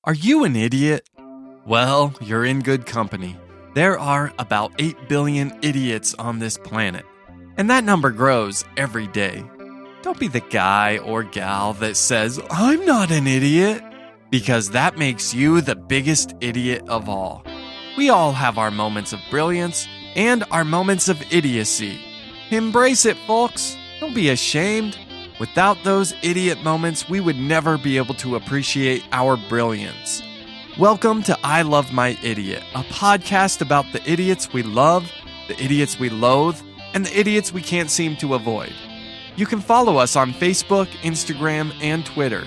Are you an idiot? Well, you're in good company. There are about 8 billion idiots on this planet, and that number grows every day. Don't be the guy or gal that says, "I'm not an idiot," because that makes you the biggest idiot of all. We all have our moments of brilliance and our moments of idiocy. Embrace it, folks. Don't be ashamed. Without those idiot moments, we would never be able to appreciate our brilliance. Welcome to I Love My Idiot, a podcast about the idiots we love, the idiots we loathe, and the idiots we can't seem to avoid. You can follow us on Facebook, Instagram, and Twitter.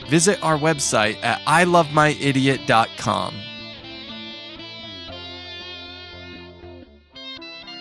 Visit our website at ilovemyidiot.com.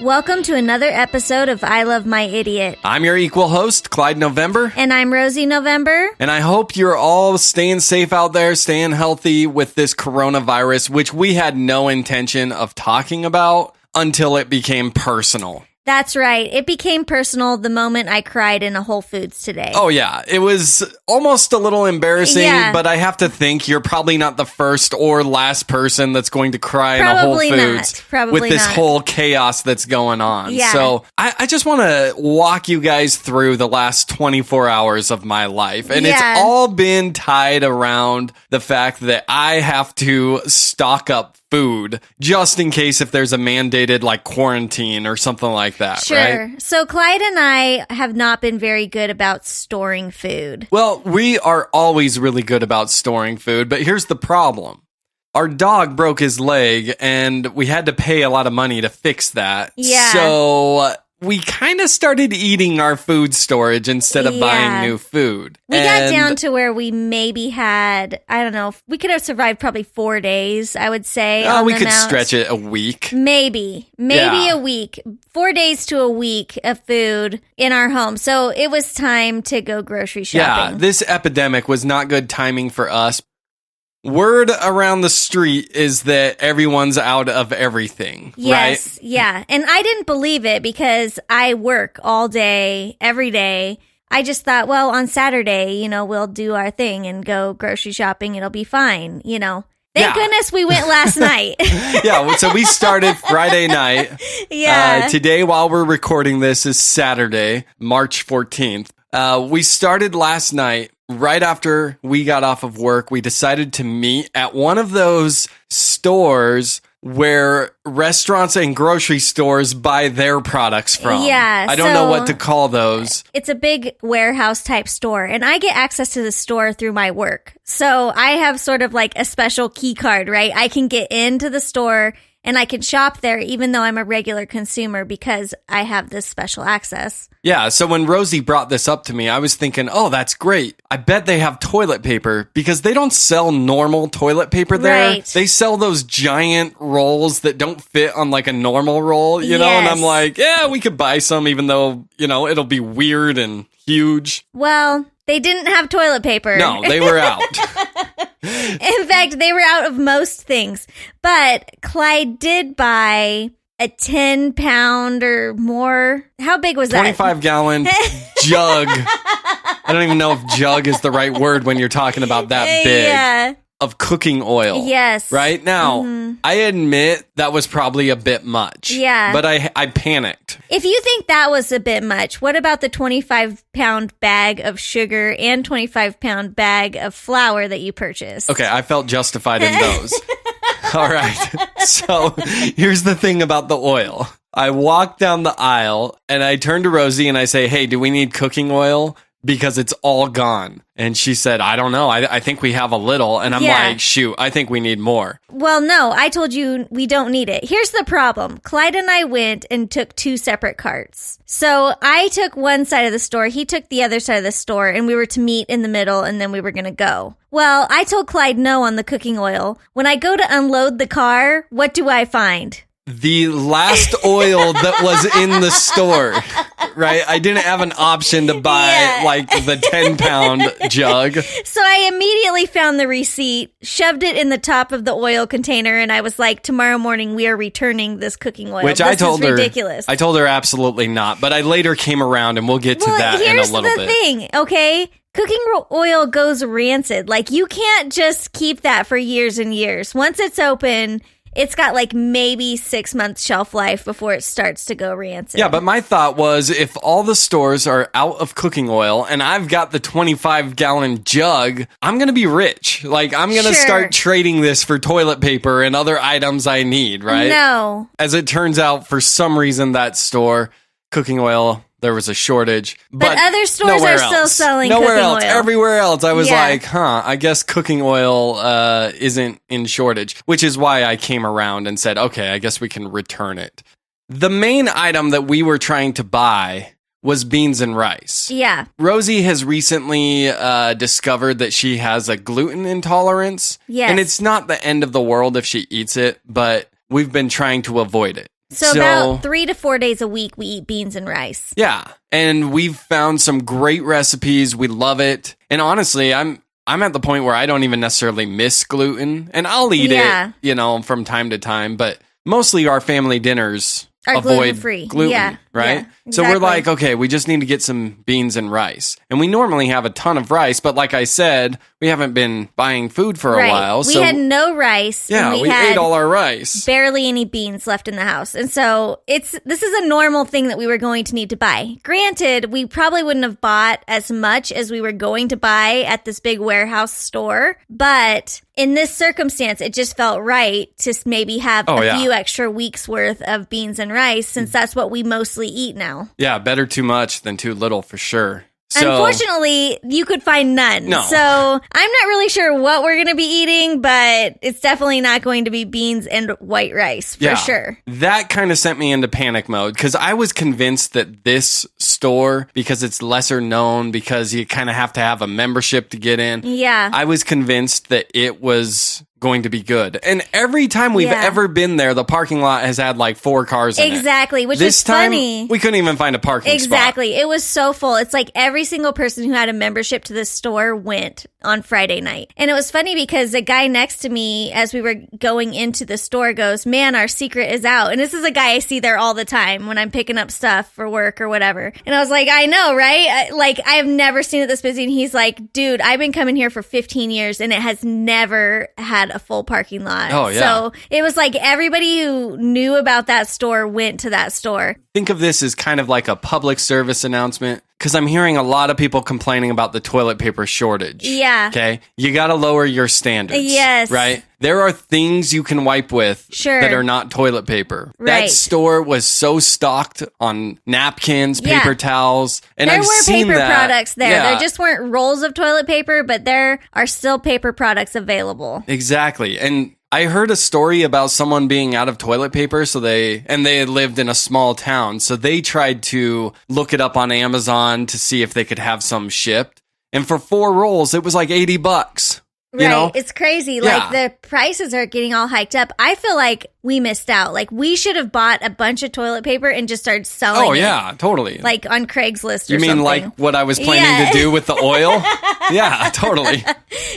Welcome to another episode of I Love My Idiot. I'm your equal host, Clyde November. And I'm Rosie November. And I hope you're all staying safe out there, staying healthy with this coronavirus, which we had no intention of talking about until it became personal. That's right. It became personal the moment I cried in a Whole Foods today. Oh, yeah. It was almost a little embarrassing, Yeah. but I have to think you're probably not the first or last person that's going to cry Probably in a Whole Foods not. Probably with this not. whole chaos that's going on. Yeah. So I just want to walk you guys through the last 24 hours of my life. And Yeah. it's all been tied around the fact that I have to stock up food just in case if there's a mandated like quarantine or something like that, Sure. right? So Clyde and I have not been very good about storing food. Well, we are always really good about storing food, but here's the problem. Our dog broke his leg and we had to pay a lot of money to fix that. Yeah. So we kind of started eating our food storage instead of Yeah. buying new food. We got And down to where we maybe had, I don't know, we could have survived probably 4 days, I would say. on we the could amount. stretch it a week. Maybe Yeah. a week, 4 days to a week of food in our home. So it was time to go grocery Yeah, shopping. this epidemic was not good timing for us. Word around the street is that everyone's out of everything, right? Yes, yeah. And I didn't believe it because I work all day, every day. I just thought, well, on Saturday, we'll do our thing and go grocery shopping. It'll be fine, Thank Yeah. goodness we went last night. Yeah, so we started Friday night. Yeah. Today, while we're recording this, is Saturday, March 14th. We started last night. Right after we got off of work, we decided to meet at one of those stores where restaurants and grocery stores buy their products from. Yeah, I don't know so- what to call those. It's a big warehouse type store, and I get access to the store through my work. So I have sort of like a special key card, right? I can get into the store and I can shop there even though I'm a regular consumer because I have this special access. Yeah, so when Rosie brought this up to me, I was thinking, oh, that's great. I bet they have toilet paper because they don't sell normal toilet paper there. Right. They sell those giant rolls that don't fit on like a normal roll, and I'm Yes. like, yeah, we could buy some even though, it'll be weird and huge. Well, they didn't have toilet paper. No, they were out. In fact, they were out of most things. But Clyde did buy a 10-pound or more. How big was that? 25-gallon jug. I don't even know if jug is the right word when you're talking about that big. Yeah. Of cooking oil. Yes. Right? Now, I admit that was probably a bit much. Yeah. But I panicked. If you think that was a bit much, what about the 25-pound bag of sugar and 25-pound bag of flour that you purchased? Okay, I felt justified in those. All right. So here's the thing about the oil. I walk down the aisle and I turn to Rosie and I say, hey, do we need cooking oil? Because it's all gone. And she said, I don't know. I think we have a little. And I'm Yeah. like, shoot, I think we need more. Well, no, I told you we don't need it. Here's the problem. Clyde and I went and took 2 separate carts. So I took one side of the store, he took the other side of the store, and we were to meet in the middle, and then we were going to go. Well, I told Clyde no on the cooking oil. When I go to unload the car, what do I find? The last oil that was in the store, right? I didn't have an option to buy like the 10-pound jug. So I immediately found the receipt, shoved it in the top of the oil container, and I was like, tomorrow morning we are returning this cooking oil. Which this I told is her, ridiculous. I told her absolutely not, but I later came around and we'll get to that in a little bit. Here's the thing, okay? cooking oil goes rancid. Like, you can't just keep that for years and years. Once it's open, it's got like maybe 6 months shelf life before it starts to go rancid. Yeah, but my thought was if all the stores are out of cooking oil and I've got the 25-gallon jug, I'm going to be rich. Like, I'm going to start trading this for toilet paper and other items I need, right? No. As it turns out, for some reason, that store, cooking oil, there was a shortage. But other stores are still selling cooking oil. Everywhere else. I was like, I guess cooking oil isn't in shortage, which is why I came around and said, okay, I guess we can return it. The main item that we were trying to buy was beans and rice. Yeah. Rosie has recently discovered that she has a gluten intolerance. Yes. And it's not the end of the world if she eats it, but we've been trying to avoid it. So about 3 to 4 days a week, we eat beans and rice. Yeah. And we've found some great recipes. We love it. And honestly, I'm at the point where I don't even necessarily miss gluten. And I'll eat it, from time to time. But mostly our family dinners are avoid gluten-free. Gluten, right? Yeah, exactly. So we're like, okay, we just need to get some beans and rice. And we normally have a ton of rice, but like I said, we haven't been buying food for a while. We had no rice. Yeah, and we ate all our rice. Barely any beans left in the house. And so this is a normal thing that we were going to need to buy. Granted, we probably wouldn't have bought as much as we were going to buy at this big warehouse store, but in this circumstance, it just felt right to maybe have a few extra weeks worth of beans and rice, since that's what we mostly eat now. Yeah, better too much than too little for sure. So, unfortunately, you could find none. No. So I'm not really sure what we're going to be eating, but it's definitely not going to be beans and white rice for sure. That kind of sent me into panic mode because I was convinced that this store, because it's lesser known, because you kind of have to have a membership to get in. Yeah. I was convinced that it was going to be good. And every time we've ever been there, the parking lot has had like 4 cars in it. Exactly, which this is time, funny. We couldn't even find a parking spot. Exactly. It was so full. It's like every single person who had a membership to this store went on Friday night. And it was funny because the guy next to me, as we were going into the store, goes, man, our secret is out. And this is a guy I see there all the time when I'm picking up stuff for work or whatever. And I was like, I know, right? I have never seen it this busy. And he's like, dude, I've been coming here for 15 years and it has never had a full parking lot. Oh, yeah. So it was like everybody who knew about that store went to that store. Think of this as kind of like a public service announcement, because I'm hearing a lot of people complaining about the toilet paper shortage. Yeah. Okay? You got to lower your standards. Yes. Right? There are things you can wipe with that are not toilet paper. Right. That store was so stocked on napkins, paper towels, and there I've were seen paper that. products there. There just weren't rolls of toilet paper, but there are still paper products available. Exactly. And I heard a story about someone being out of toilet paper, so they had lived in a small town, so they tried to look it up on Amazon to see if they could have some shipped. And for 4 rolls, it was like $80. You know? It's crazy. Like, the prices are getting all hiked up. I feel like we missed out. Like, we should have bought a bunch of toilet paper and just started selling it. Oh, yeah, totally. Like, on Craigslist or something. You mean like what I was planning to do with the oil? Yeah, totally.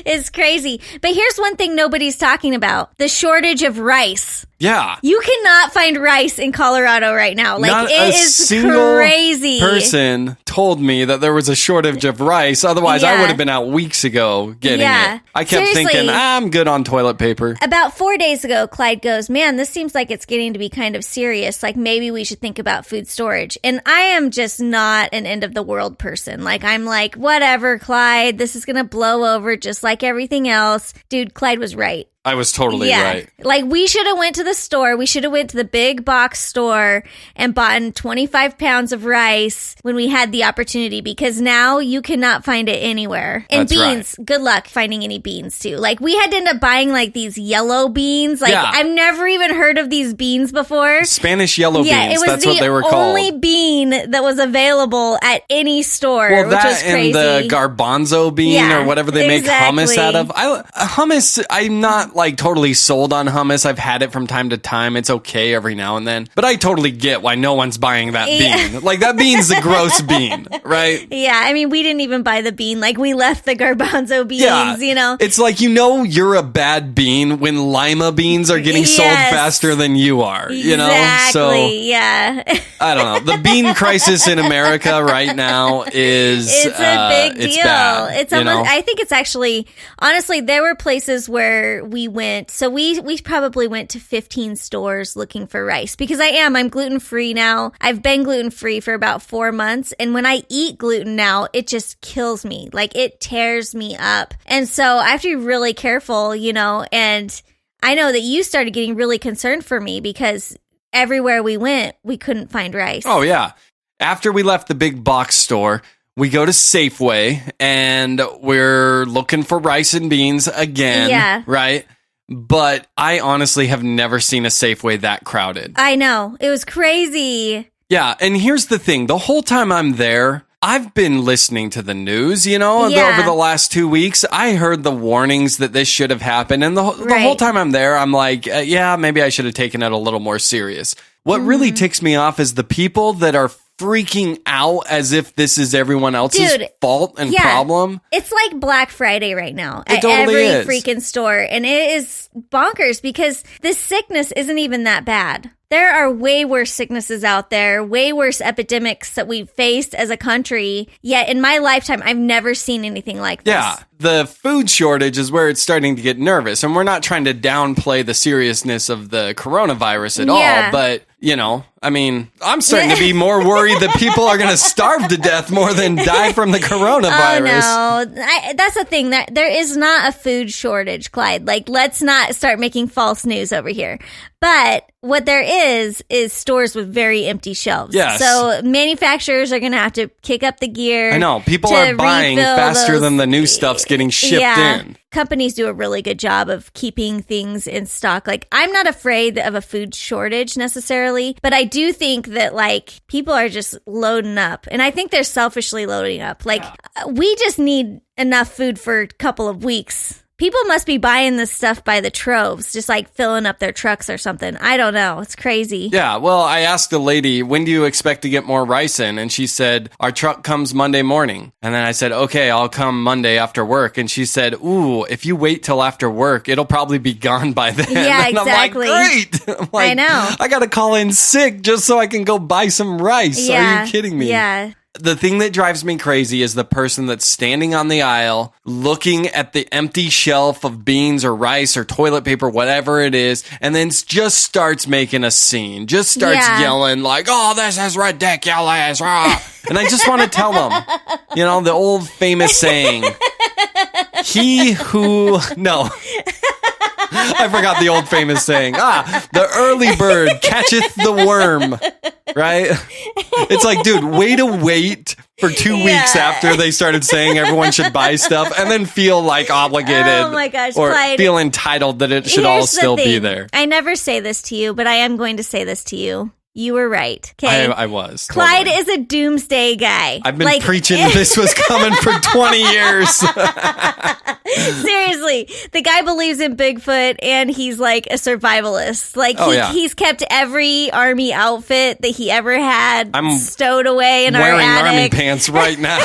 It's crazy. But here's one thing nobody's talking about. The shortage of rice. Yeah. You cannot find rice in Colorado right now. Like, Not it a is single crazy. person told me that there was a shortage of rice. Otherwise, I would have been out weeks ago getting it. I kept thinking, I'm good on toilet paper. About 4 days ago, Clyde goes, man, this seems like it's getting to be kind of serious. Like, maybe we should think about food storage. And I am just not an end of the world person. Like, I'm like, whatever, Clyde, this is going to blow over just like everything else. Dude, Clyde was right. I was totally right. Like, we should have went to the store. We should have went to the big box store and bought 25 pounds of rice when we had the opportunity, because now you cannot find it anywhere. And That's beans, good luck finding any beans too. Like, we had to end up buying like these yellow beans. Like, I've never even heard of these beans before. Spanish yellow beans. It was That's what they were called. the only bean that was available at any store, well, which was crazy. And the garbanzo bean or whatever they make hummus out of. Hummus, I'm not like totally sold on hummus. I've had it from time to time. It's okay every now and then. But I totally get why no one's buying that bean. Like, that bean's a gross bean, right? Yeah, I mean, we didn't even buy the bean. Like, we left the garbanzo beans, you know? It's like, you're a bad bean when lima beans are getting sold faster than you are, you know? Exactly, yeah. I don't know. The bean crisis in America right now is... It's a big deal. It's bad, it's almost, I think it's actually... Honestly, there were places where we went. So we probably went to 15 stores looking for rice. Because I'm gluten-free now. I've been gluten-free for about 4 months. And when I eat gluten now, it just kills me. Like, it tears me up. And so I have to be really careful, you know. And I know that you started getting really concerned for me because everywhere we went, we couldn't find rice. Oh, yeah. After we left the big box store, we go to Safeway and we're looking for rice and beans again. Yeah. Right? But I honestly have never seen a Safeway that crowded. I know. It was crazy. Yeah. And here's the thing. The whole time I'm there, I've been listening to the news, you know, over the last 2 weeks. I heard the warnings that this should have happened. And the whole time I'm there, I'm like, yeah, maybe I should have taken it a little more serious. What really ticks me off is the people that are freaking out as if this is everyone else's fault and problem. It's like Black Friday right now at totally every is. freaking store. And it is bonkers because this sickness isn't even that bad. There are way worse sicknesses out there, way worse epidemics that we've faced as a country. Yet in my lifetime, I've never seen anything like this. Yeah, the food shortage is where it's starting to get nervous. And we're not trying to downplay the seriousness of the coronavirus at all. But, you know, I mean, I'm starting to be more worried that people are going to starve to death more than die from the coronavirus. Oh, no. That's the thing. That there is not a food shortage, Clyde. Like, let's not start making false news over here. But what there is stores with very empty shelves. Yes. So manufacturers are going to have to kick up the gear. I know. People are buying faster than the new stuff's getting shipped in. Companies do a really good job of keeping things in stock. Like, I'm not afraid of a food shortage necessarily, but I do think that, like, people are just loading up. And I think they're selfishly loading up. Like, we just need enough food for a couple of weeks. People must be buying this stuff by the troves, just like filling up their trucks or something. I don't know. It's crazy. Yeah, well, I asked a lady, when do you expect to get more rice in? And she said, our truck comes Monday morning. And then I said, okay, I'll come Monday after work. And she said, ooh, if you wait till after work, it'll probably be gone by then. Yeah, and exactly. I'm like, great. I'm like, I know. I got to call in sick just so I can go buy some rice. Yeah, are you kidding me? Yeah. The thing that drives me crazy is the person that's standing on the aisle looking at the empty shelf of beans or rice or toilet paper, whatever it is, and then just starts making a scene, just starts yelling like, oh, this is ridiculous. And I just want to tell them, you know, the old famous saying, I forgot the old famous saying. The early bird catcheth the worm. Right? It's like, dude, way to wait for 2 weeks after they started saying everyone should buy stuff and then feel like obligated. Oh my gosh, or Clyde, feel entitled that it should all still be there. I never say this to you, but I am going to say this to you. You were right. Okay. I was. Clyde totally. is a doomsday guy. I've been preaching this was coming for 20 years. Seriously, the guy believes in Bigfoot and he's like a survivalist. Like he's kept every army outfit that he ever had stowed away in our attic. I'm wearing army pants right now.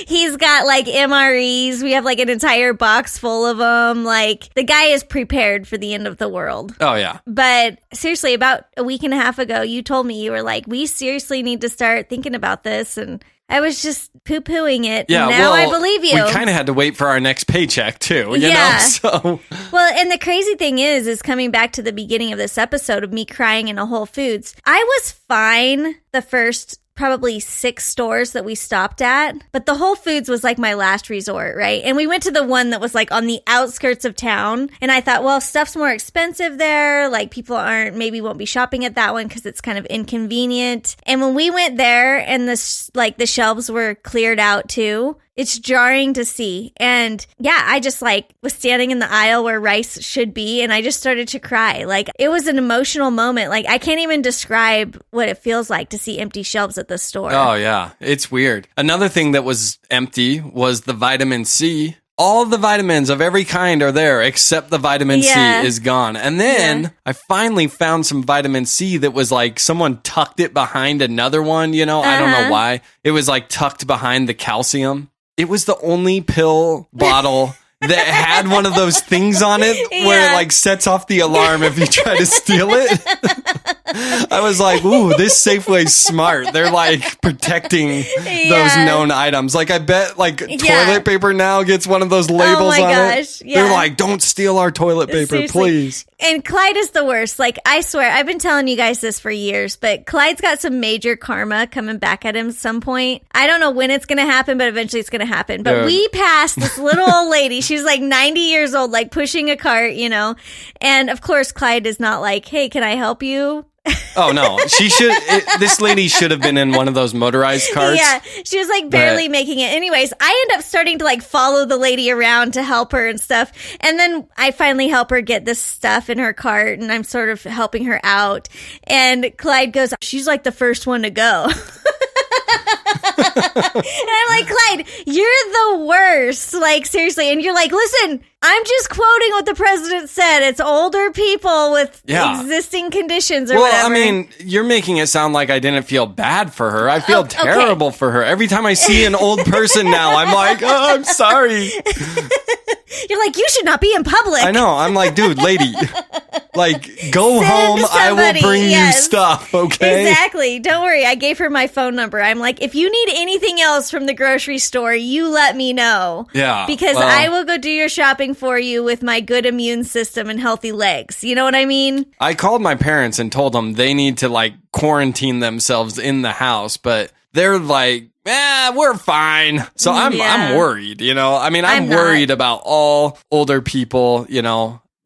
He's got like MREs. We have like an entire box full of them. Like, the guy is prepared for the end of the world. Oh yeah. But seriously, about a week and a half ago, you told me, you were like, we seriously need to start thinking about this. And I was just poo-pooing it. Yeah, now I believe you. We kind of had to wait for our next paycheck too, you know? So. Well, and the crazy thing is coming back to the beginning of this episode of me crying in a Whole Foods. I was fine the first probably 6 stores that we stopped at, but the Whole Foods was like my last resort, right? And we went to the one that was like on the outskirts of town, and I thought, well, stuff's more expensive there, like people maybe won't be shopping at that one because it's kind of inconvenient. And when we went there and the shelves were cleared out too, it's jarring to see. And yeah, I just like was standing in the aisle where rice should be, and I just started to cry. Like, it was an emotional moment. Like, I can't even describe what it feels like to see empty shelves at the store. Oh yeah, it's weird. Another thing that was empty was the vitamin C. All the vitamins of every kind are there, except the vitamin C is gone. And then I finally found some vitamin C that was like someone tucked it behind another one, I don't know why. It was like tucked behind the calcium. It was the only pill bottle that had one of those things on it where it like sets off the alarm if you try to steal it. I was like, ooh, this Safeway's smart. They're like protecting those known items. Like I bet like toilet paper now gets one of those labels on it. Yeah. They're like, don't steal our toilet paper, seriously. Please. And Clyde is the worst. Like, I swear, I've been telling you guys this for years, but Clyde's got some major karma coming back at him at some point. I don't know when it's going to happen, but eventually it's going to happen. But we passed this little old lady. She's like 90 years old, like pushing a cart, And of course, Clyde is not like, hey, can I help you? Oh, no. This lady should have been in one of those motorized carts. Yeah, she was like barely making it. Anyways, I end up starting to like follow the lady around to help her and stuff. And then I finally help her get this stuff in her cart and I'm sort of helping her out. And Clyde goes, she's like the first one to go. And I'm like, Clyde, you're the worst. Like, seriously. And you're like, listen, I'm just quoting what the president said. It's older people with existing conditions or whatever. Well, I mean, you're making it sound like I didn't feel bad for her. I feel terrible for her. Every time I see an old person now, I'm like, oh, I'm sorry. You're like, you should not be in public. I know. I'm like, dude, lady, like, go home. I will bring you stuff, okay? Exactly. Don't worry. I gave her my phone number. I'm like, if you need anything else from the grocery store, you let me know. Yeah. Because I will go do your shopping for you with my good immune system and healthy legs. You know what I mean? I called my parents and told them they need to, like, quarantine themselves in the house, but they're like, we're fine. So I'm worried, I mean, I'm worried about all older people,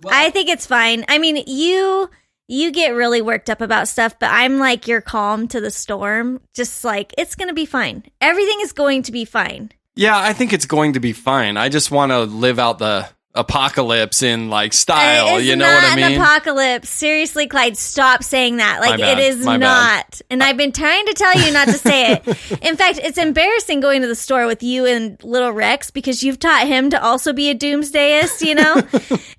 I think it's fine. I mean, you get really worked up about stuff, but I'm like your calm to the storm. Just like, it's going to be fine. Everything is going to be fine. Yeah, I think it's going to be fine. I just want to live out the apocalypse in like style, you know what I mean? It's not an apocalypse. Seriously, Clyde, stop saying that. Like, it is not. And I've been trying to tell you not to say it. In fact, it's embarrassing going to the store with you and little Rex because you've taught him to also be a doomsdayist,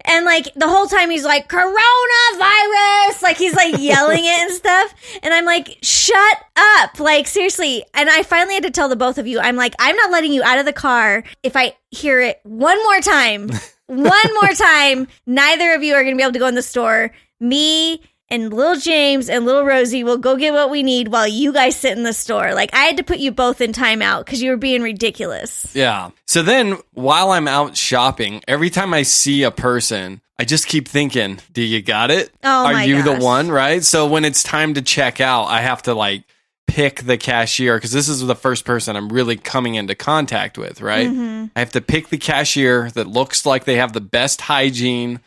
And like the whole time he's like, coronavirus, like he's like yelling it and stuff. And I'm like, shut up. Like, seriously. And I finally had to tell the both of you, I'm like, I'm not letting you out of the car if I hear it one more time. One more time, neither of you are going to be able to go in the store. Me and little James and little Rosie will go get what we need while you guys sit in the store. Like, I had to put you both in timeout because you were being ridiculous. Yeah. So then while I'm out shopping, every time I see a person, I just keep thinking, do you got it? Oh, Are you the one, right? So when it's time to check out, I have to like pick the cashier because this is the first person I'm really coming into contact with, right? Mm-hmm. I have to pick the cashier that looks like they have the best hygiene,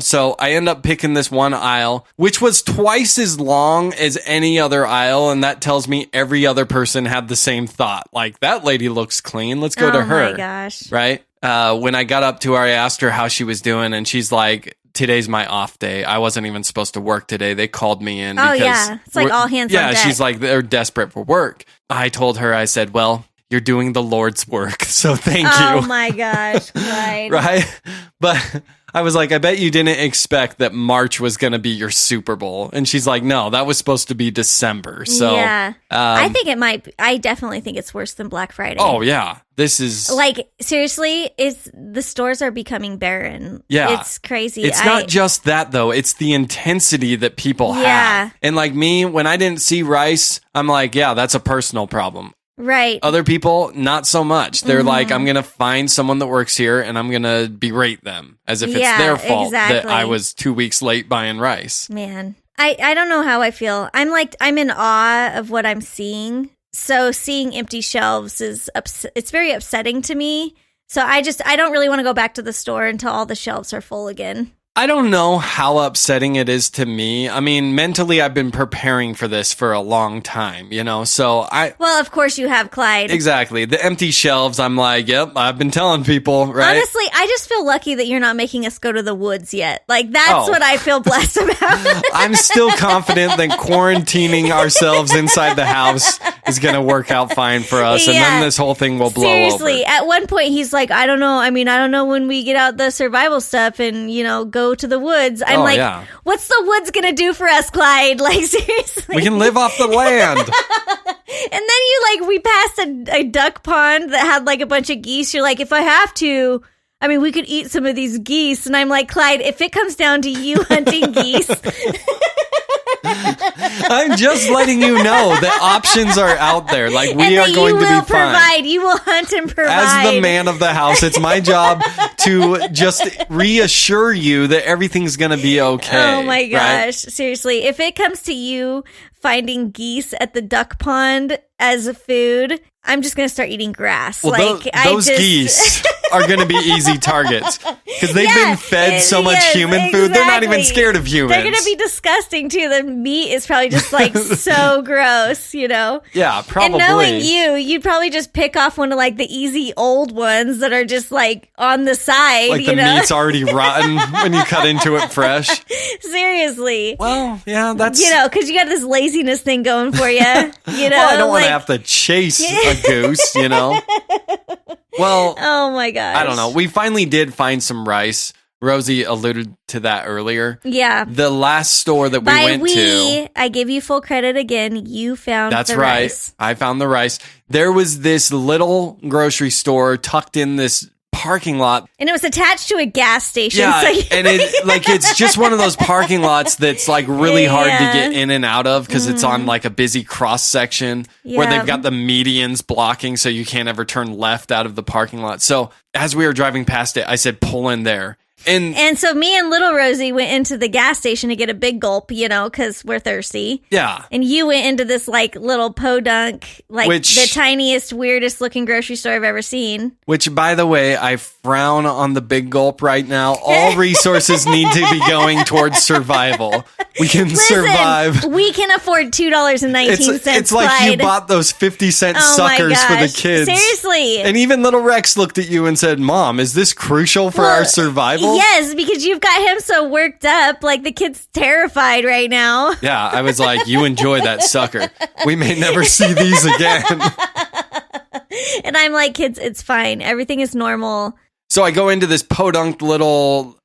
So I end up picking this one aisle, which was twice as long as any other aisle. And that tells me every other person had the same thought. Like, that lady looks clean. Let's go to her. Oh my gosh. Right? When I got up to her, I asked her how she was doing. And she's like, today's my off day. I wasn't even supposed to work today. They called me in. Oh, yeah. It's like all hands on deck. Yeah, she's like, they're desperate for work. I told her, I said, well, you're doing the Lord's work, so thank you. Oh, my gosh, Clyde. Right? But I was like, I bet you didn't expect that March was going to be your Super Bowl. And she's like, no, that was supposed to be December. So yeah. I think it might. I definitely think it's worse than Black Friday. Oh, yeah. This is like, seriously, the stores are becoming barren. Yeah. It's crazy. It's not just that, though. It's the intensity that people have. And like me, when I didn't see rice, I'm like, yeah, that's a personal problem. Right. Other people, not so much. They're like, I'm going to find someone that works here and I'm going to berate them as if it's their fault that I was 2 weeks late buying rice. Man, I don't know how I feel. I'm in awe of what I'm seeing. So seeing empty shelves it's very upsetting to me. So I don't really want to go back to the store until all the shelves are full again. I don't know how upsetting it is to me. I mean, mentally, I've been preparing for this for a long time, so Well, of course you have, Clyde. Exactly. The empty shelves, I'm like, yep, I've been telling people, right? Honestly, I just feel lucky that you're not making us go to the woods yet. Like, that's what I feel blessed about. I'm still confident that quarantining ourselves inside the house is going to work out fine for us, and then this whole thing will blow Seriously, over. At one point, he's like, I don't know. I mean, I don't know when we get out the survival stuff and, go to the woods. I'm what's the woods going to do for us, Clyde? Like, seriously. We can live off the land. And then we passed a duck pond that had like a bunch of geese. You're like, if I have to, I mean, we could eat some of these geese. And I'm like, Clyde, if it comes down to you hunting geese. I'm just letting you know that options are out there. Like, we are going to be fine. You will hunt and provide. As the man of the house, it's my job to just reassure you that everything's going to be okay. Oh my gosh. Right? Seriously, if it comes to you finding geese at the duck pond as food, I'm just going to start eating grass. Well, those geese are going to be easy targets because they've been fed so much human food. They're not even scared of humans. They're going to be disgusting too. The meat is probably just like so gross, Yeah, probably. And knowing you'd probably just pick off one of like the easy old ones that are just like on the side. Like the meat's already rotten when you cut into it fresh. Seriously. Well, yeah, that's... because you got this laziness thing going for you. Well, I don't want to have to chase a goose, Well, oh my gosh. I don't know. We finally did find some rice. Rosie alluded to that earlier. Yeah. The last store that we went to. I give you full credit again. You found the rice. I found the rice. There was this little grocery store tucked in this parking lot. And it was attached to a gas station. Yeah, and it's just one of those parking lots that's like really hard to get in and out of because it's on like a busy cross section where they've got the medians blocking so you can't ever turn left out of the parking lot. So as we were driving past it, I said, pull in there. And so me and little Rosie went into the gas station to get a big gulp, because we're thirsty. Yeah. And you went into this like little podunk, like the tiniest, weirdest looking grocery store I've ever seen. Which, by the way, I frown on the big gulp right now. All resources need to be going towards survival. We can survive. We can afford $2.19. It's like Clyde. you bought those 50-cent suckers for the kids. Seriously. And even little Rex looked at you and said, Mom, is this crucial for our survival? Yes, because you've got him so worked up. Like, the kid's terrified right now. Yeah, I was like, you enjoy that sucker. We may never see these again. And I'm like, kids, it's fine. Everything is normal. So I go into this podunk little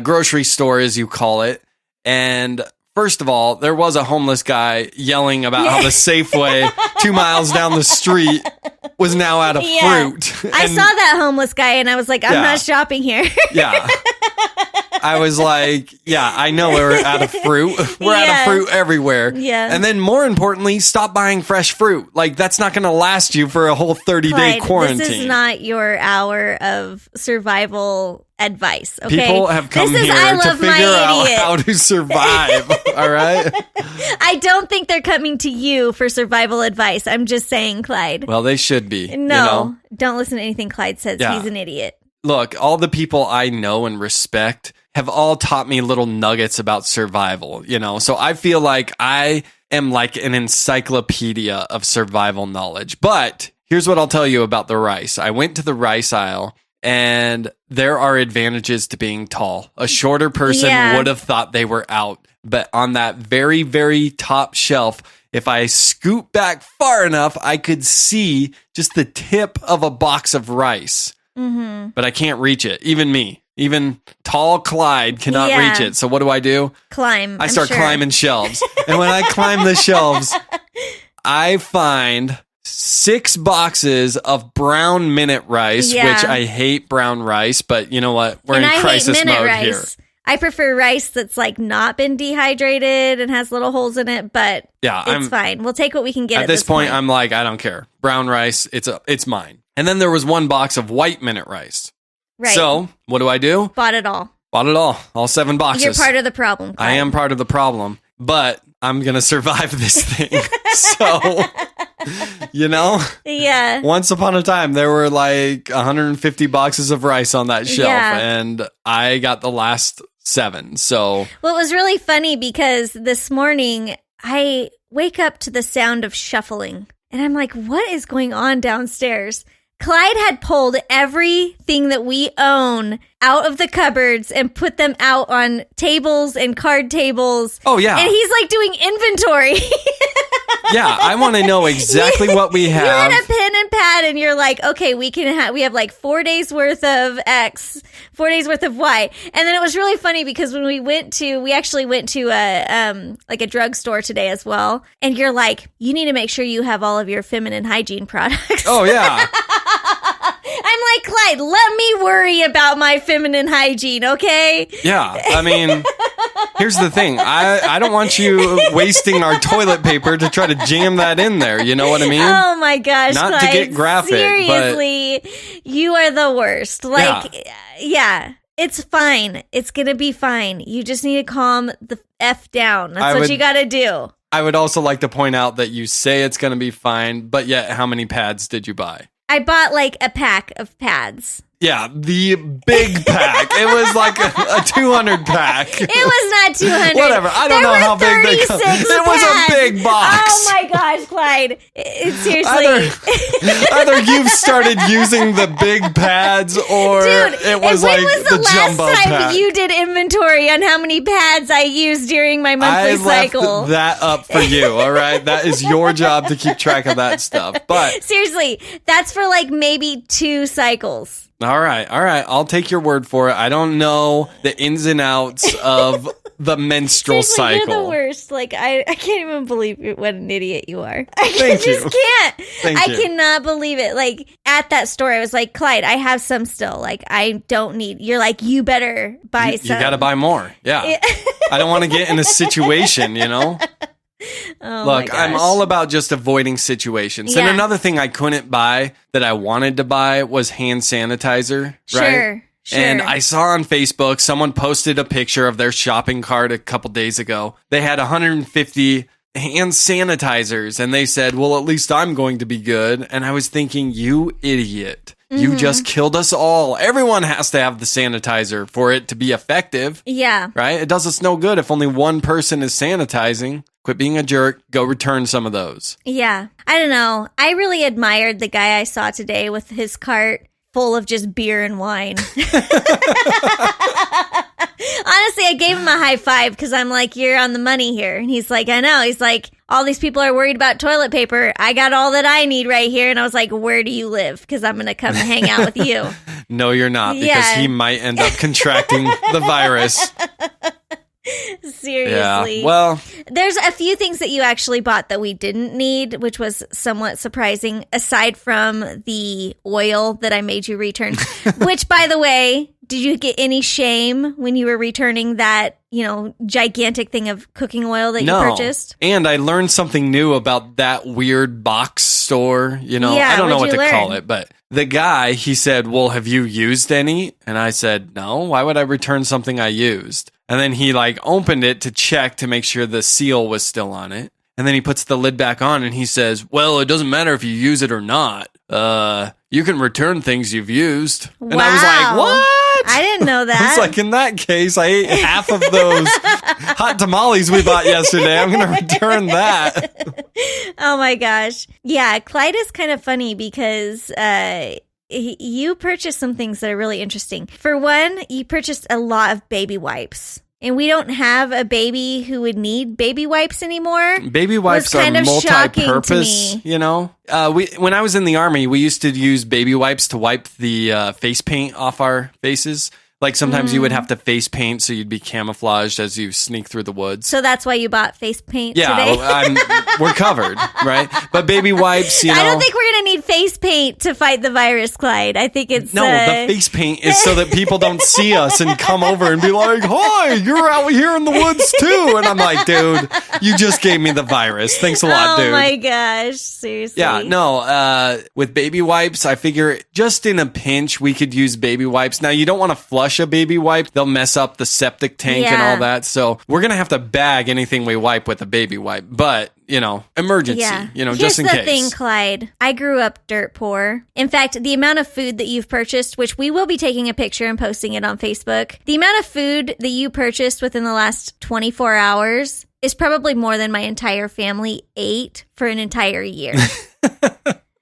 grocery store, as you call it. And first of all, there was a homeless guy yelling about how the Safeway 2 miles down the street was now out of fruit. I saw that homeless guy and I was like, I'm not shopping here. Yeah. I was like, I know we're out of fruit. We're out of fruit everywhere. Yeah. And then more importantly, stop buying fresh fruit. Like, that's not going to last you for a whole 30-day quarantine. This is not your hour of survival advice, okay? People have come here to figure out how to survive, all right? I don't think they're coming to you for survival advice. I'm just saying, Clyde. Well, they should be. No, don't listen to anything Clyde says. Yeah. He's an idiot. Look, all the people I know and respect have all taught me little nuggets about survival, So I feel like I am like an encyclopedia of survival knowledge. But here's what I'll tell you about the rice. I went to the rice aisle, and there are advantages to being tall. A shorter person would have thought they were out. But on that very, very top shelf, if I scoot back far enough, I could see just the tip of a box of rice. Mm-hmm. But I can't reach it. Even me. Even tall Clyde cannot reach it. So what do? Climb. I start climbing shelves. And when I climb the shelves, I find 6 boxes of brown minute rice, which I hate brown rice, but you know what? We're in crisis mode here. I prefer rice that's like not been dehydrated and has little holes in it, but it's fine. We'll take what we can get at this point. I'm like, I don't care. Brown rice, it's mine. And then there was 1 box of white minute rice. Right. So what do? Bought it all. All 7 boxes. You're part of the problem, Clyde. I am part of the problem, but I'm going to survive this thing. So, Yeah. Once upon a time, there were like 150 boxes of rice on that shelf, and I got the last 7. So, well, it was really funny because this morning I wake up to the sound of shuffling and I'm like, what is going on downstairs? Clyde had pulled everything that we own out of the cupboards and put them out on tables and card tables. Oh, yeah. And he's like doing inventory. Yeah, I want to know exactly what we have. You had a pen and pad and you're like, okay, we have like 4 days worth of X, 4 days worth of Y. And then it was really funny because when we actually went to a drugstore today as well. And you're like, you need to make sure you have all of your feminine hygiene products. Oh, yeah. I'm like, Clyde, let me worry about my feminine hygiene, okay? Yeah, I mean, here's the thing. I don't want you wasting our toilet paper to try to jam that in there. You know what I mean? Oh, my gosh, Not Clyde, to get graphic, seriously, you are the worst. Like, yeah, it's fine. It's going to be fine. You just need to calm the F down. That's what you got to do. I would also like to point out that you say it's going to be fine, but yet how many pads did you buy? I bought like a pack of pads. Yeah, the big pack. It was like a 200 pack. It was not 200. Whatever. I don't know how big they come. It was a big box. Oh my gosh, Clyde. Seriously. Either you've started using the big pads or Dude, it was like the jumbo last time pack. you did inventory on how many pads I used during my monthly cycle? I left that up for you, all right? That is your job to keep track of that stuff. But seriously, that's for like maybe 2 cycles. All right. I'll take your word for it. I don't know the ins and outs of the menstrual cycle. You're the worst. Like, I can't even believe what an idiot you are. Thank you. Just can't. Thank you. Cannot believe it. Like, at that store, I was like, Clyde, I have some still. Like, I don't need. You're like, you better buy some. You got to buy more. Yeah. I don't want to get in a situation, you know? Oh, look, I'm all about just avoiding situations. Yeah. And another thing I couldn't buy that I wanted to buy was hand sanitizer, right? Sure. And I saw on Facebook, someone posted a picture of their shopping cart a couple days ago. They had 150 hand sanitizers, and they said, well, at least I'm going to be good. And I was thinking, you idiot. You just killed us all. Everyone has to have the sanitizer for it to be effective. Yeah. Right? It does us no good if only one person is sanitizing. Quit being a jerk. Go return some of those. Yeah. I don't know. I really admired the guy I saw today with his cart full of just beer and wine. Honestly, I gave him a high five because I'm like, you're on the money here. And he's like, I know. He's like, all these people are worried about toilet paper. I got all that I need right here. And I was like, where do you live? Because I'm going to come hang out with you. No, you're not, because he might end up contracting the virus. Seriously. Yeah. Well, there's a few things that you actually bought that we didn't need, which was somewhat surprising, aside from the oil that I made you return. Which, by the way, did you get any shame when you were returning that, gigantic thing of cooking oil that you purchased? And I learned something new about that weird box store. I don't know what to call it, but the guy, he said, well, have you used any? And I said, no, why would I return something I used? And then he opened it to check to make sure the seal was still on it. And then he puts the lid back on and he says, well, it doesn't matter if you use it or not. You can return things you've used. Wow. And I was like, what? I didn't know that. I was like, in that case, I ate half of those hot tamales we bought yesterday. I'm going to return that. Oh my gosh. Yeah, Clyde is kind of funny because you purchased some things that are really interesting. For one, you purchased a lot of baby wipes. And we don't have a baby who would need baby wipes anymore. Baby wipes are multi-purpose, when I was in the Army, we used to use baby wipes to wipe the face paint off our faces. Like sometimes you would have to face paint so you'd be camouflaged as you sneak through the woods. So that's why you bought face paint today? Yeah, we're covered, right? But baby wipes, I don't think we're going to need face paint to fight the virus, Clyde. I think it's... No, the face paint is so that people don't see us and come over and be like, hi, you're out here in the woods too. And I'm like, dude, you just gave me the virus. Thanks a lot, dude. Oh my gosh, seriously. Yeah, no, with baby wipes, I figure just in a pinch, we could use baby wipes. Now, you don't want to flush flush a baby wipe, they'll mess up the septic tank and all that. So we're going to have to bag anything we wipe with a baby wipe. But, emergency, just in case. Here's the thing, Clyde. I grew up dirt poor. In fact, the amount of food that you've purchased, which we will be taking a picture and posting it on Facebook, the amount of food that you purchased within the last 24 hours is probably more than my entire family ate for an entire year.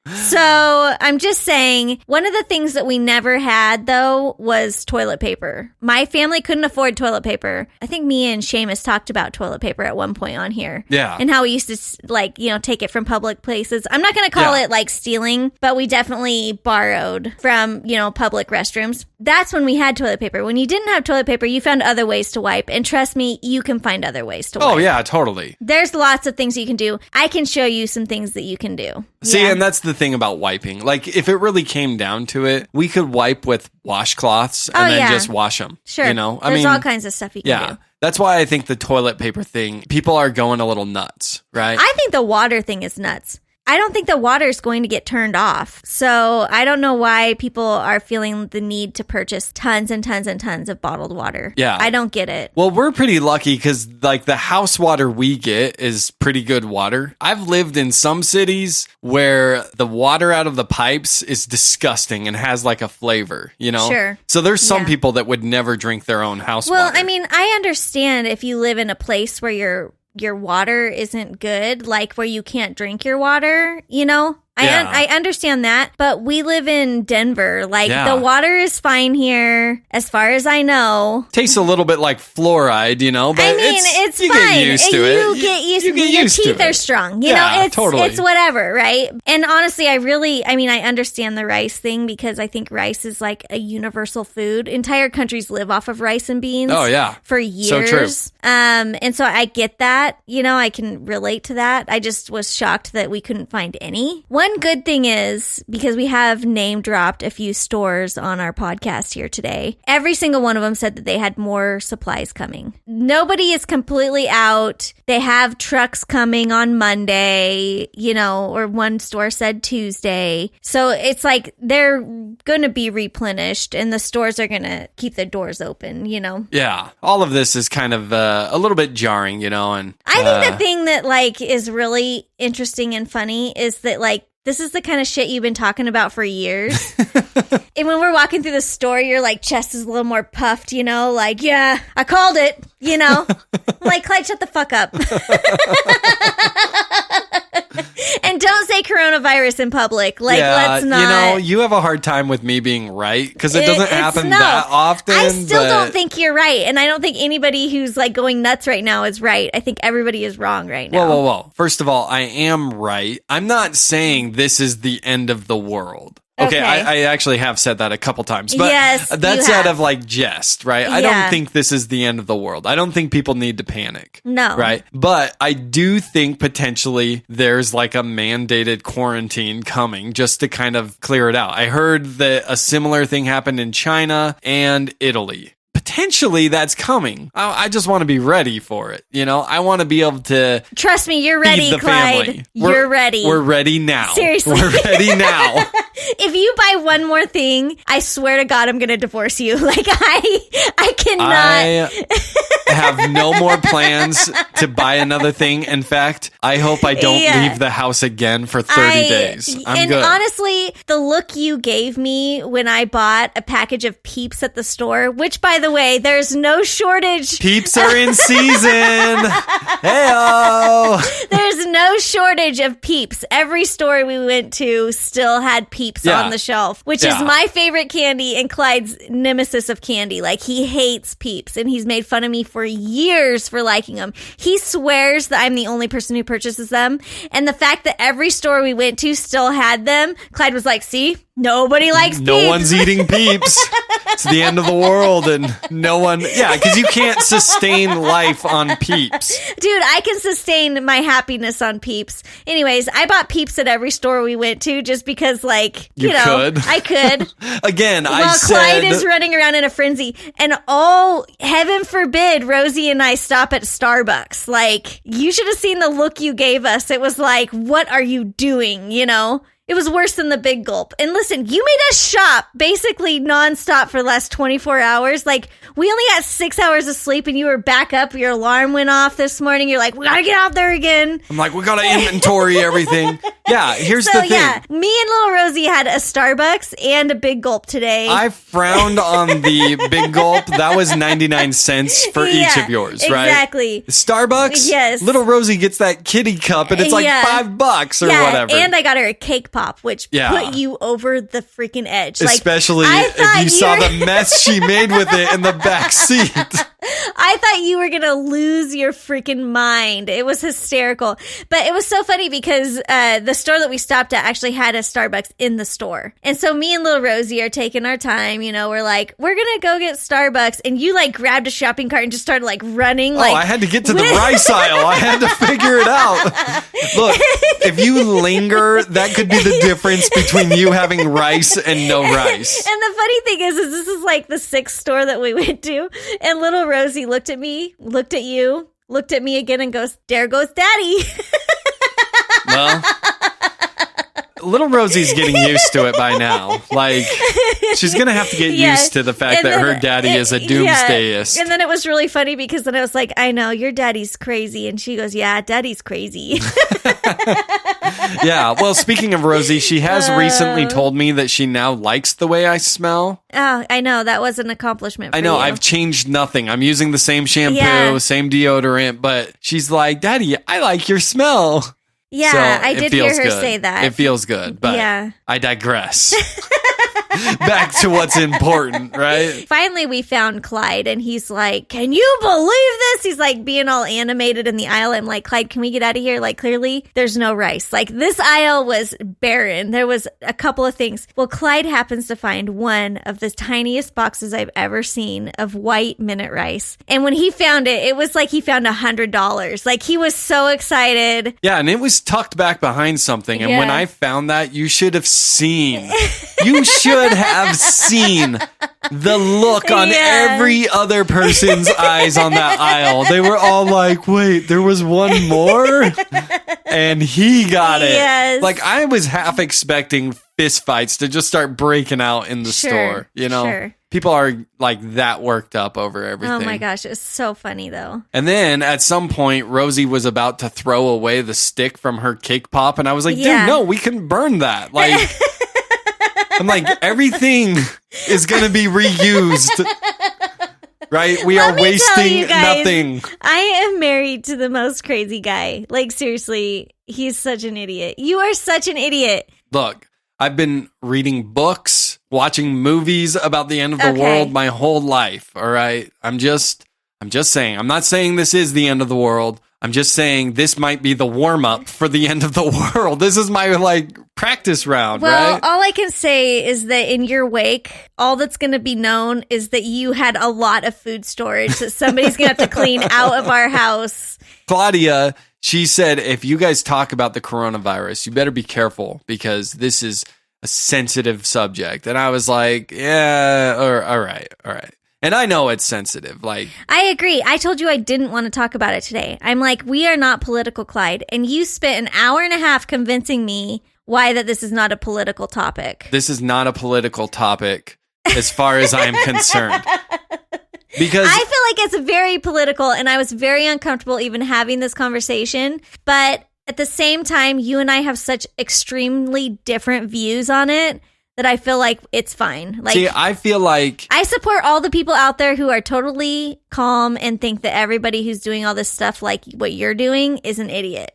So I'm just saying, one of the things that we never had, though, was toilet paper. My family couldn't afford toilet paper. I think me and Seamus talked about toilet paper at one point on here. Yeah. And how we used to, take it from public places. I'm not going to call it, stealing, but we definitely borrowed from, public restrooms. That's when we had toilet paper. When you didn't have toilet paper, you found other ways to wipe. And trust me, you can find other ways to wipe. Oh, yeah, totally. There's lots of things you can do. I can show you some things that you can do. See, and that's the thing about wiping. Like, if it really came down to it, we could wipe with washcloths and then just wash them. Sure. There's all kinds of stuff you can do. That's why I think the toilet paper thing, people are going a little nuts, right? I think the water thing is nuts. I don't think the water is going to get turned off. So I don't know why people are feeling the need to purchase tons and tons and tons of bottled water. Yeah. I don't get it. Well, we're pretty lucky because the house water we get is pretty good water. I've lived in some cities where the water out of the pipes is disgusting and has a flavor, Sure. So there's some people that would never drink their own house water. Well, I mean, I understand if you live in a place where your water isn't good, where you can't drink your water, I understand that, but we live in Denver. The water is fine here, as far as I know. Tastes a little bit like fluoride, but it's you fine. Get used to it. You get used to it. Your teeth are strong. It's whatever, right? And honestly, I understand the rice thing because I think rice is a universal food. Entire countries live off of rice and beans. Oh, yeah. For years. So true. And so I get that. I can relate to that. I just was shocked that we couldn't find any. One good thing is, because we have name dropped a few stores on our podcast here today, every single one of them said that they had more supplies coming. Nobody is completely out. They have trucks coming on Monday, or one store said Tuesday. So it's they're going to be replenished and the stores are going to keep the doors open, Yeah. All of this is kind of a little bit jarring, and I think the thing that is really interesting and funny is that this is the kind of shit you've been talking about for years. And when we're walking through the store, your chest is a little more puffed, yeah, I called it, I'm Clyde, shut the fuck up. And don't say coronavirus in public. Let's not. You have a hard time with me being right because it doesn't happen that often. I still don't think you're right. And I don't think anybody who's going nuts right now is right. I think everybody is wrong right now. Whoa. First of all, I am right. I'm not saying this is the end of the world. Okay, I actually have said that a couple times, but that's out of jest, right? I don't think this is the end of the world. I don't think people need to panic. No. Right? But I do think potentially there's a mandated quarantine coming just to kind of clear it out. I heard that a similar thing happened in China and Italy. Potentially that's coming. I just want to be ready for it. I want to be able to trust me, you're ready, Clyde. You're ready. We're ready now. Seriously. We're ready now. If you buy one more thing, I swear to God, I'm going to divorce you. I cannot. I have no more plans to buy another thing. In fact, I hope I don't leave the house again for 30 days. I'm good. Honestly, the look you gave me when I bought a package of Peeps at the store, which, by the way, there's no shortage. Peeps are in season. Hey-o. There's no shortage of Peeps. Every store we went to still had Peeps on the shelf, which is my favorite candy and Clyde's nemesis of candy. He hates Peeps, and he's made fun of me for years for liking them. He swears that I'm the only person who purchases them, and the fact that every store we went to still had them, Clyde was like, see? Nobody likes Peeps. No one's eating Peeps. It's the end of the world and no one... Yeah, because you can't sustain life on Peeps. Dude, I can sustain my happiness on Peeps. Anyways, I bought Peeps at every store we went to just because, you know, could. I could. Again, I said... Clyde is running around in a frenzy. And heaven forbid, Rosie and I stop at Starbucks. You should have seen the look you gave us. It was what are you doing, you know? It was worse than the big gulp. And listen, you made us shop basically nonstop for the last 24 hours. Like, we only got 6 hours of sleep and you were back up. Your alarm went off this morning. You're like, we gotta get out there again. I'm like, we gotta inventory everything. Yeah, here's the thing. Yeah, me and little Rosie had a Starbucks and a big gulp today. I frowned on the big gulp. That was 99 cents for each of yours, right? Exactly. Starbucks? Yes. Little Rosie gets that kitty cup and it's like $5 or whatever. And I got her a cake pop, which put you over the freaking edge. Especially if you saw the mess she made with it in the back seat. I thought you were going to lose your freaking mind. It was hysterical. But it was so funny because the store that we stopped at actually had a Starbucks in the store. And so me and little Rosie are taking our time. You know, we're like, we're going to go get Starbucks. And you like grabbed a shopping cart and just started like running. I had to get to the rice aisle. I had to figure it out. Look, if you linger, that could be the difference between you having rice and no rice. And the funny thing is this is like the 6th store that we went to. And little Rosie looked at me, looked at you, looked at me again and goes, there goes daddy. Well, little Rosie's getting used to it by now. Like, she's going to have to get used to the fact that her daddy is a doomsdayist. And then it was really funny because then I was like, I know, your daddy's crazy. And she goes, yeah, daddy's crazy. Yeah, well, speaking of Rosie, she has recently told me that she now likes the way I smell. Oh, I know. That was an accomplishment for I know. you. I've changed nothing. I'm using the same shampoo, same deodorant, but she's like, Daddy, I like your smell. Yeah, so I did hear her say that. It feels good, but I digress. Back to what's important, right? Finally, we found Clyde, and he's like, can you believe this? He's like being all animated in the aisle. I'm like, Clyde, can we get out of here? Like, clearly, there's no rice. Like, this aisle was barren. There was a couple of things. Well, Clyde happens to find one of the tiniest boxes I've ever seen of white minute rice. And when he found it, it was like he found $100. Like, he was so excited. Yeah, and it was tucked back behind something. And when I found that, you should have seen. You should have seen the look on every other person's eyes on that aisle. They were all like, wait, there was one more? And he got it. Yes. Like, I was half expecting fist fights to just start breaking out in the store. You know? People are like that worked up over everything. Oh my gosh, it was so funny though. And then at some point, Rosie was about to throw away the stick from her cake pop. And I was like, dude, no, we can burn that. Like, I'm like, everything is going to be reused. Right? We are wasting nothing. I am married to the most crazy guy. Like, seriously, he's such an idiot. You are such an idiot. Look, I've been reading books, watching movies about the end of the world my whole life. All right. I'm just saying, I'm not saying this is the end of the world. I'm just saying this might be the warm up for the end of the world. This is my like practice round, right? All I can say is that in your wake, all that's going to be known is that you had a lot of food storage that somebody's going to have to clean out of our house. Claudia, she said, if you guys talk about the coronavirus, you better be careful because this is a sensitive subject. And I was like, yeah, all right. And I know it's sensitive. Like, I agree. I told you I didn't want to talk about it today. I'm like, we are not political, Clyde. And you spent an hour and a half convincing me why that this is not a political topic. This is not a political topic as far as I'm concerned. Because I feel like it's very political and I was very uncomfortable even having this conversation. But at the same time, you and I have such extremely different views on it that I feel like it's fine. Like, see, I feel like I support all the people out there who are totally calm and think that everybody who's doing all this stuff like what you're doing is an idiot.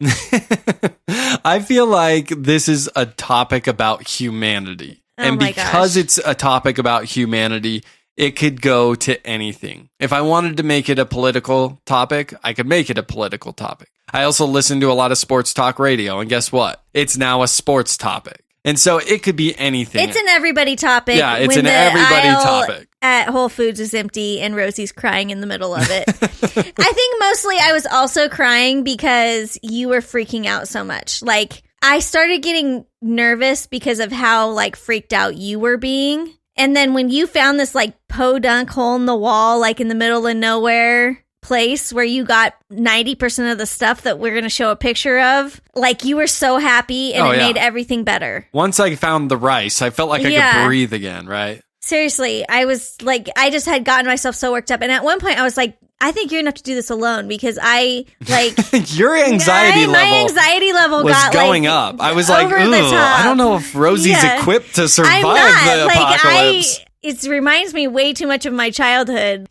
I feel like this is a topic about humanity. And because it's a topic about humanity, it could go to anything. If I wanted to make it a political topic, I could make it a political topic. I also listen to a lot of sports talk radio, and guess what? It's now a sports topic. And so it could be anything. It's an everybody topic. Yeah, it's an everybody topic. At Whole Foods is empty and Rosie's crying in the middle of it. I think mostly I was also crying because you were freaking out so much. Like, I started getting nervous because of how, like, freaked out you were being. And then when you found this, like, podunk hole in the wall, like, in the middle of nowhere, place where you got 90% of the stuff that we're going to show a picture of. Like, you were so happy and it made everything better. Once I found the rice, I felt like I could breathe again, right? Seriously, I was like, I just had gotten myself so worked up. And at one point I was like, I think you're going to have to do this alone because I like your anxiety level. My anxiety level was got going up. I was like, ooh, I don't know if Rosie's equipped to survive the apocalypse. It reminds me way too much of my childhood.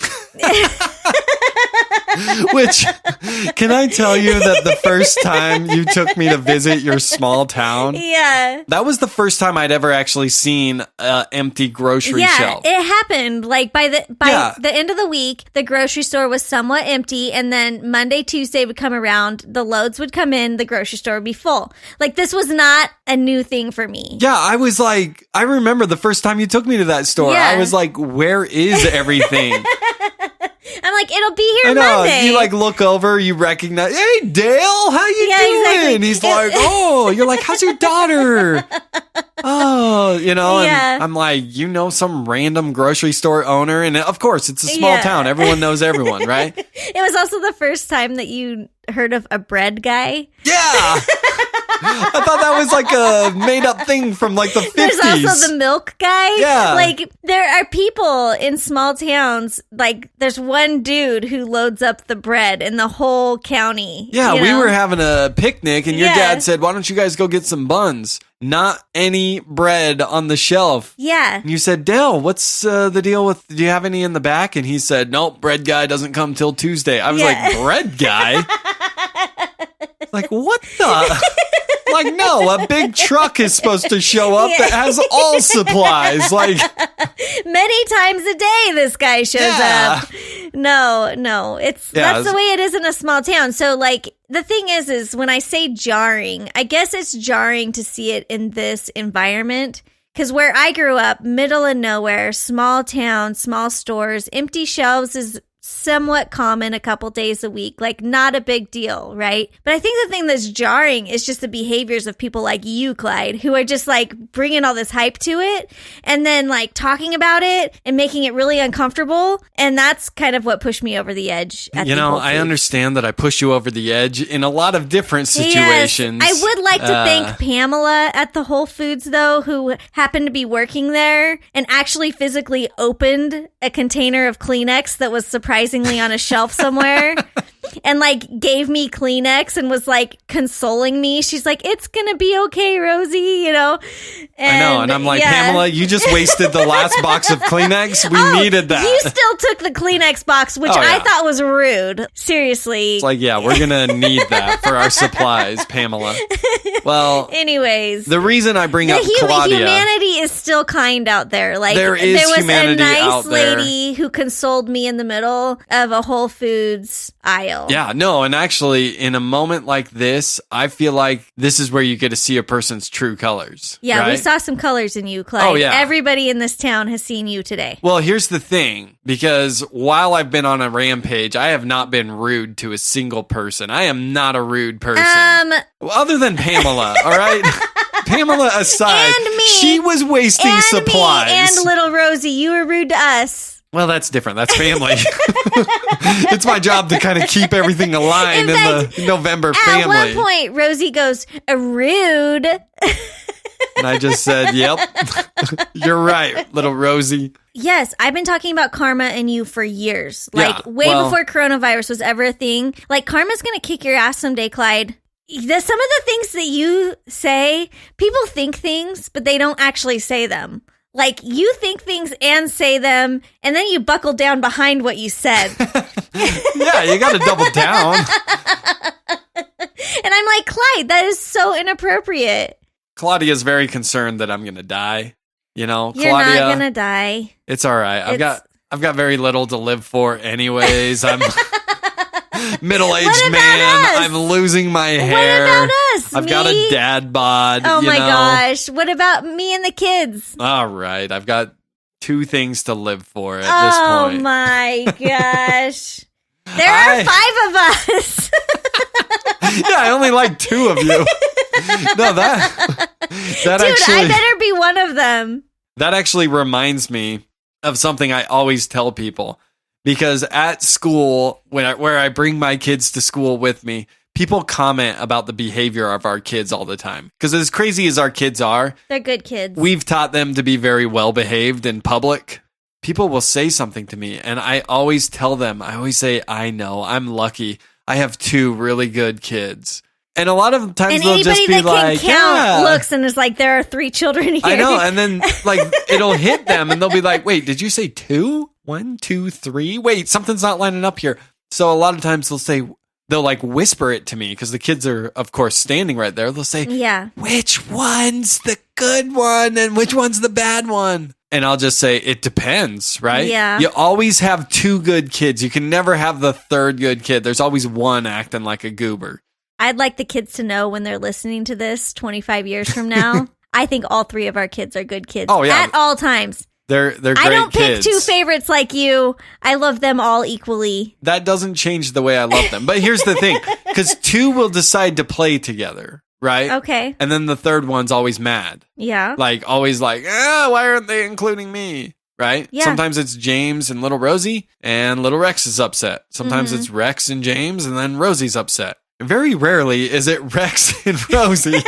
Which, can I tell you that the first time you took me to visit your small town? Yeah. That was the first time I'd ever actually seen an empty grocery shelf. Yeah, it happened. Like, by the end of the week, the grocery store was somewhat empty, and then Monday, Tuesday would come around, the loads would come in, the grocery store would be full. Like, this was not a new thing for me. Yeah, I was like, I remember the first time you took me to that store. Yeah. I was like, where is everything? I'm like, it'll be here Monday. You like look over, you recognize, hey Dale, how you doing? Exactly. He's like, oh, you're like, how's your daughter? Oh, and I'm like, some random grocery store owner, and of course it's a small town. Everyone knows everyone, right? It was also the first time that you heard of a bread guy. Yeah. I thought that was like a made up thing from like the 50s. There's also the milk guy. Yeah. Like, there are people in small towns, like, there's one dude who loads up the bread in the whole county. Yeah, we were having a picnic and your dad said, why don't you guys go get some buns? Not any bread on the shelf. Yeah. And you said, Dale, what's the deal with, do you have any in the back? And he said, nope, bread guy doesn't come till Tuesday. I was like, bread guy? Like, what the? Like, no, a big truck is supposed to show up that has all supplies. Like, many times a day this guy shows up. No, that's the way it is in a small town. So, like, the thing is when I say jarring, I guess it's jarring to see it in this environment. Because where I grew up, middle of nowhere, small town, small stores, empty shelves is somewhat common a couple days a week, like not a big deal, right? But I think the thing that's jarring is just the behaviors of people like you, Clyde, who are just like bringing all this hype to it and then like talking about it and making it really uncomfortable. And that's kind of what pushed me over the edge. I understand that I push you over the edge in a lot of different situations. Yes. I would like to thank Pamela at the Whole Foods, though, who happened to be working there and actually physically opened a container of Kleenex that was surprisingly on a shelf somewhere and like gave me Kleenex and was like consoling me. She's like, it's gonna be okay, Rosie, And, I know, and I'm like, Pamela, you just wasted the last box of Kleenex. We needed that. You still took the Kleenex box, which I thought was rude. Seriously. It's like, we're gonna need that for our supplies, Pamela. Well, anyways, the reason I bring up Claudia, humanity is still kind out there. Like, there was a nice lady who consoled me in the middle of a Whole Foods aisle. Yeah, no, and actually, in a moment like this, I feel like this is where you get to see a person's true colors. Yeah, right? We saw some colors in you, Clyde. Oh, yeah. Everybody in this town has seen you today. Well, here's the thing, because while I've been on a rampage, I have not been rude to a single person. I am not a rude person. Other than Pamela, all right? Pamela aside, and me, she was wasting and supplies. Me and little Rosie, you were rude to us. Well, that's different. That's family. It's my job to kind of keep everything aligned in the November family. At one point, Rosie goes, rude. And I just said, yep, you're right, little Rosie. Yes, I've been talking about karma and you for years. Like, before coronavirus was ever a thing. Like, karma's going to kick your ass someday, Clyde. Some of the things that you say, people think things, but they don't actually say them. Like, you think things and say them, and then you buckle down behind what you said. Yeah, you got to double down. And I'm like, Clyde, that is so inappropriate. Claudia's very concerned that I'm going to die. You're Claudia, not going to die. It's all right. I've got very little to live for anyways. I'm middle-aged man. Us? I'm losing my hair. What about us? I've got a dad bod. Oh my gosh. What about me and the kids? All right. I've got 2 things to live for at this point. Oh my gosh. There are 5 of us. Yeah, I only like 2 of you. No, that Dude, actually, I better be one of them. That actually reminds me of something I always tell people. because at school, where I bring my kids to school with me, people comment about the behavior of our kids all the time. Because as crazy as our kids are, they're good kids. We've taught them to be very well behaved in public. People will say something to me, and I always tell them, I always say, I know, I'm lucky. I have 2 really good kids. And a lot of times and they'll just be like, count looks and is like, there are 3 children here. I know. And then like it'll hit them and they'll be like, wait, did you say 2? 1, 2, 3? Wait, something's not lining up here. So a lot of times they'll like whisper it to me because the kids are, of course, standing right there. They'll say, yeah, which one's the good one and which one's the bad one? And I'll just say, it depends, right? Yeah. You always have 2 good kids. You can never have the 3rd good kid. There's always one acting like a goober. I'd like the kids to know when they're listening to this 25 years from now, I think all 3 of our kids are good kids. Oh, yeah. At all times. They're great kids. I don't pick 2 favorites like you. I love them all equally. That doesn't change the way I love them. But here's the thing, because 2 will decide to play together, right? Okay. And then the 3rd one's always mad. Yeah. Like, always like, why aren't they including me? Right? Yeah. Sometimes it's James and little Rosie, and little Rex is upset. Sometimes it's Rex and James, and then Rosie's upset. Very rarely is it Rex and Rosie.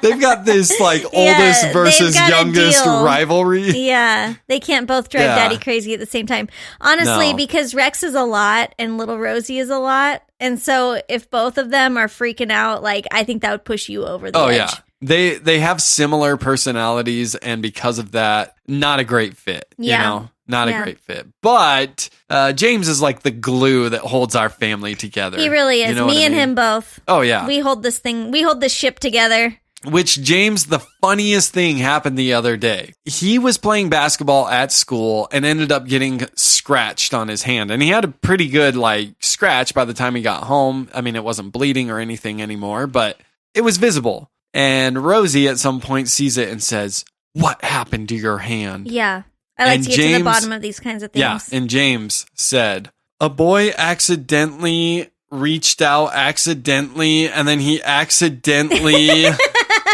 They've got this like oldest versus youngest rivalry. Yeah. They can't both drive daddy crazy at the same time. Honestly, because Rex is a lot and little Rosie is a lot. And so if both of them are freaking out, like I think that would push you over the edge. Yeah. They have similar personalities, and because of that, not a great fit. Yeah. You know? Not a great fit. But James is like the glue that holds our family together. He really is. You know Me and him both. Oh, yeah. We hold this ship together. Which, James, the funniest thing happened the other day. He was playing basketball at school and ended up getting scratched on his hand. And he had a pretty good, like, scratch by the time he got home. I mean, it wasn't bleeding or anything anymore, but it was visible. And Rosie at some point sees it and says, "What happened to your hand?" Yeah. I like to get to the bottom of these kinds of things. Yeah, and James said, "A boy accidentally reached out and then he accidentally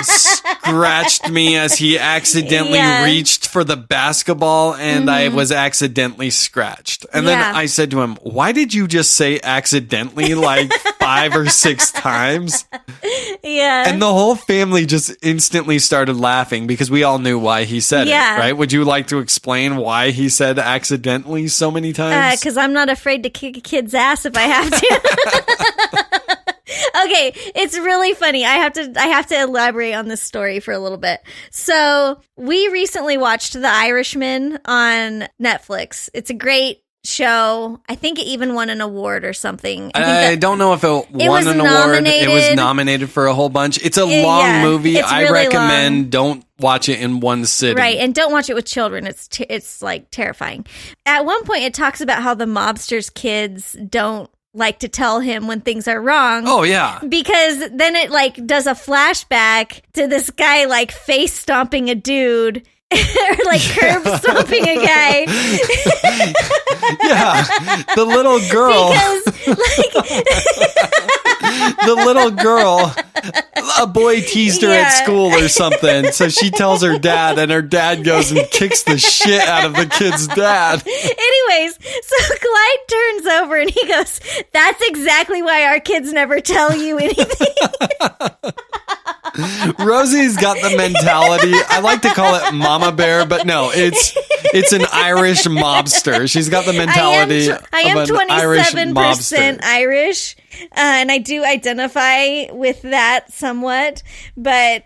scratched me as he accidentally reached for the basketball, and I was accidentally scratched." And then I said to him, "Why did you just say accidentally like 5 or 6 times?" Yeah. And the whole family just instantly started laughing because we all knew why he said it, right? Would you like to explain why he said accidentally so many times? Because I'm not afraid to kick a kid's ass if I have to. Okay, it's really funny. I have to elaborate on this story for a little bit. So we recently watched The Irishman on Netflix. It's a great show. I think it even won an award or something. I don't know if it won an award. It was nominated for a whole bunch. It's a long movie. I really recommend don't watch it in one sitting. Right, and don't watch it with children. It's like terrifying. At one point, it talks about how the mobster's kids don't like to tell him when things are wrong. Oh, yeah. Because then it like does a flashback to this guy like face stomping a dude or like curb stomping a guy. Yeah. The little girl. Because like the little girl, a boy teased her at school or something. So she tells her dad, and her dad goes and kicks the shit out of the kid's dad. Anyways, so Clyde turns over and he goes, "That's exactly why our kids never tell you anything." Rosie's got the mentality. I like to call it Mama Bear, but no, it's an Irish mobster. She's got the mentality of an Irish mobster. Irish, and I do identify with that somewhat, but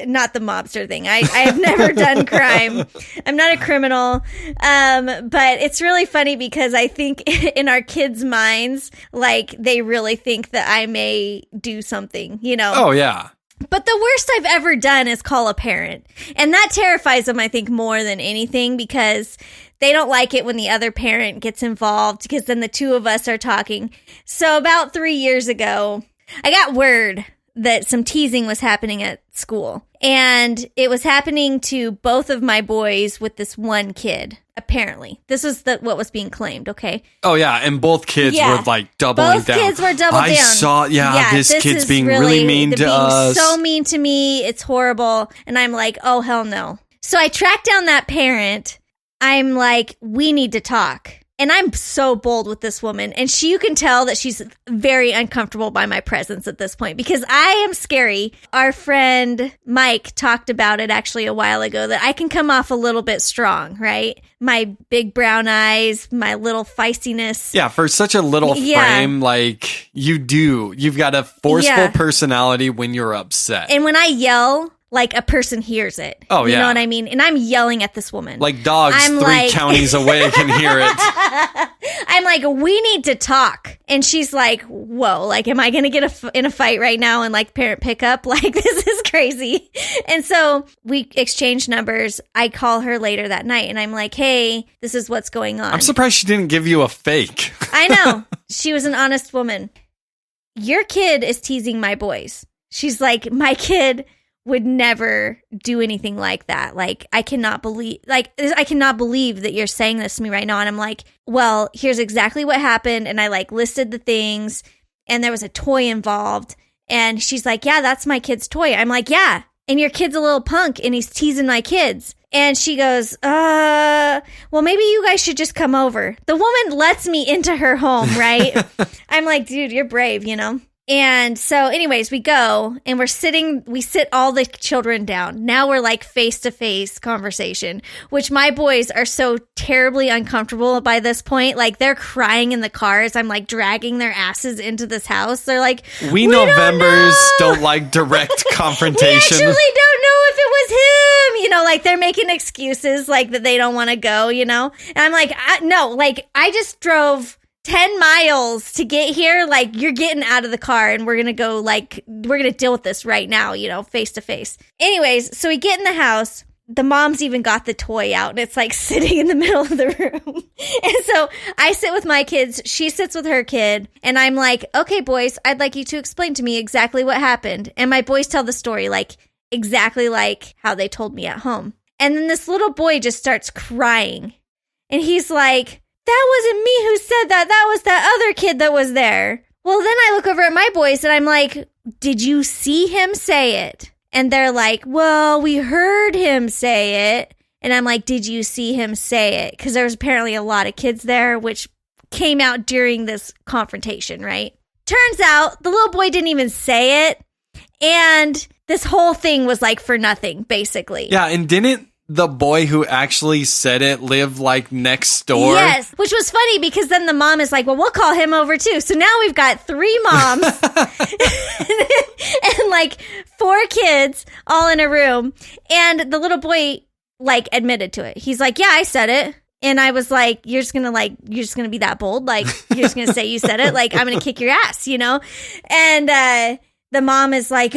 not the mobster thing. I have never done crime. I'm not a criminal, but it's really funny because I think in our kids' minds, like they really think that I may do something, you know? Oh, yeah. But the worst I've ever done is call a parent. And that terrifies them, I think, more than anything because they don't like it when the other parent gets involved because then the two of us are talking. So about 3 years ago, I got word that some teasing was happening at school. And it was happening to both of my boys with this one kid, apparently. This was what was being claimed, okay? Oh, yeah, and both kids were, like, doubling both down. Both kids were doubling down. I saw, this kid's being really mean to us. So mean to me. It's horrible. And I'm like, oh, hell no. So I tracked down that parent. I'm like, we need to talk. And I'm so bold with this woman. And you can tell that she's very uncomfortable by my presence at this point because I am scary. Our friend Mike talked about it actually a while ago that I can come off a little bit strong, right? My big brown eyes, my little feistiness. Yeah, for such a little frame, like you've got a forceful personality when you're upset. And when I yell, like a person hears it. Oh, You know what I mean? And I'm yelling at this woman. Like dogs three counties away can hear it. I'm like, we need to talk. And she's like, whoa, like, am I going to get in a fight right now and like parent pickup? Like, this is crazy. And so we exchange numbers. I call her later that night and I'm like, hey, this is what's going on. I'm surprised she didn't give you a fake. I know. She was an honest woman. Your kid is teasing my boys. She's like, my kid would never do anything like that. Like, I cannot believe that you're saying this to me right now. And I'm like, well, here's exactly what happened. And I like listed the things and there was a toy involved. And she's like, yeah, that's my kid's toy. I'm like, yeah. And your kid's a little punk and he's teasing my kids. And she goes, well, maybe you guys should just come over. The woman lets me into her home, right? I'm like, dude, you're brave, you know? And so anyways, we go and we sit all the children down. Now we're like face-to-face conversation, which my boys are so terribly uncomfortable by this point. Like they're crying in the cars. I'm like dragging their asses into this house. They're like, we Novembers don't like direct confrontation. We actually don't know if it was him. You know, like they're making excuses like that they don't want to go, you know? And I'm like, I just drove 10 miles to get here. Like, you're getting out of the car and we're going to deal with this right now, you know, face to face. Anyways, so we get in the house. The mom's even got the toy out and it's like sitting in the middle of the room. And so I sit with my kids. She sits with her kid. And I'm like, okay, boys, I'd like you to explain to me exactly what happened. And my boys tell the story like exactly like how they told me at home. And then this little boy just starts crying. And he's like, that wasn't me who said that. That was that other kid that was there. Well, then I look over at my boys and I'm like, did you see him say it? And they're like, well, we heard him say it. And I'm like, did you see him say it? Because there was apparently a lot of kids there, which came out during this confrontation, right? Turns out the little boy didn't even say it. And this whole thing was like for nothing, basically. Yeah, and didn't the boy who actually said it live like next door? Yes, which was funny because then the mom is like, well, we'll call him over too. So now we've got 3 moms and like 4 kids all in a room. And the little boy like admitted to it. He's like, yeah, I said it. And I was like, you're just going to be that bold? Like, you're just going to say you said it? Like, I'm going to kick your ass, you know? And, the mom is like,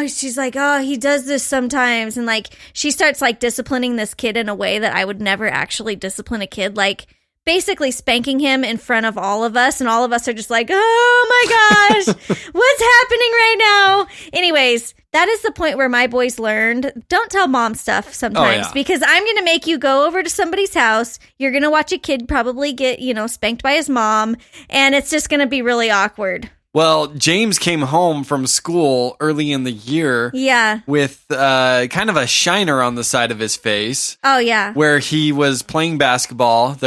she's like, he does this sometimes. And like, she starts like disciplining this kid in a way that I would never actually discipline a kid. Like basically spanking him in front of all of us. And all of us are just like, oh my gosh, what's happening right now? Anyways, that is the point where my boys learned, don't tell mom stuff sometimes because I'm going to make you go over to somebody's house. You're going to watch a kid probably get, spanked by his mom. And it's just going to be really awkward. Well, James came home from school early in the year with kind of a shiner on the side of his face. Oh, yeah. Where he was playing basketball.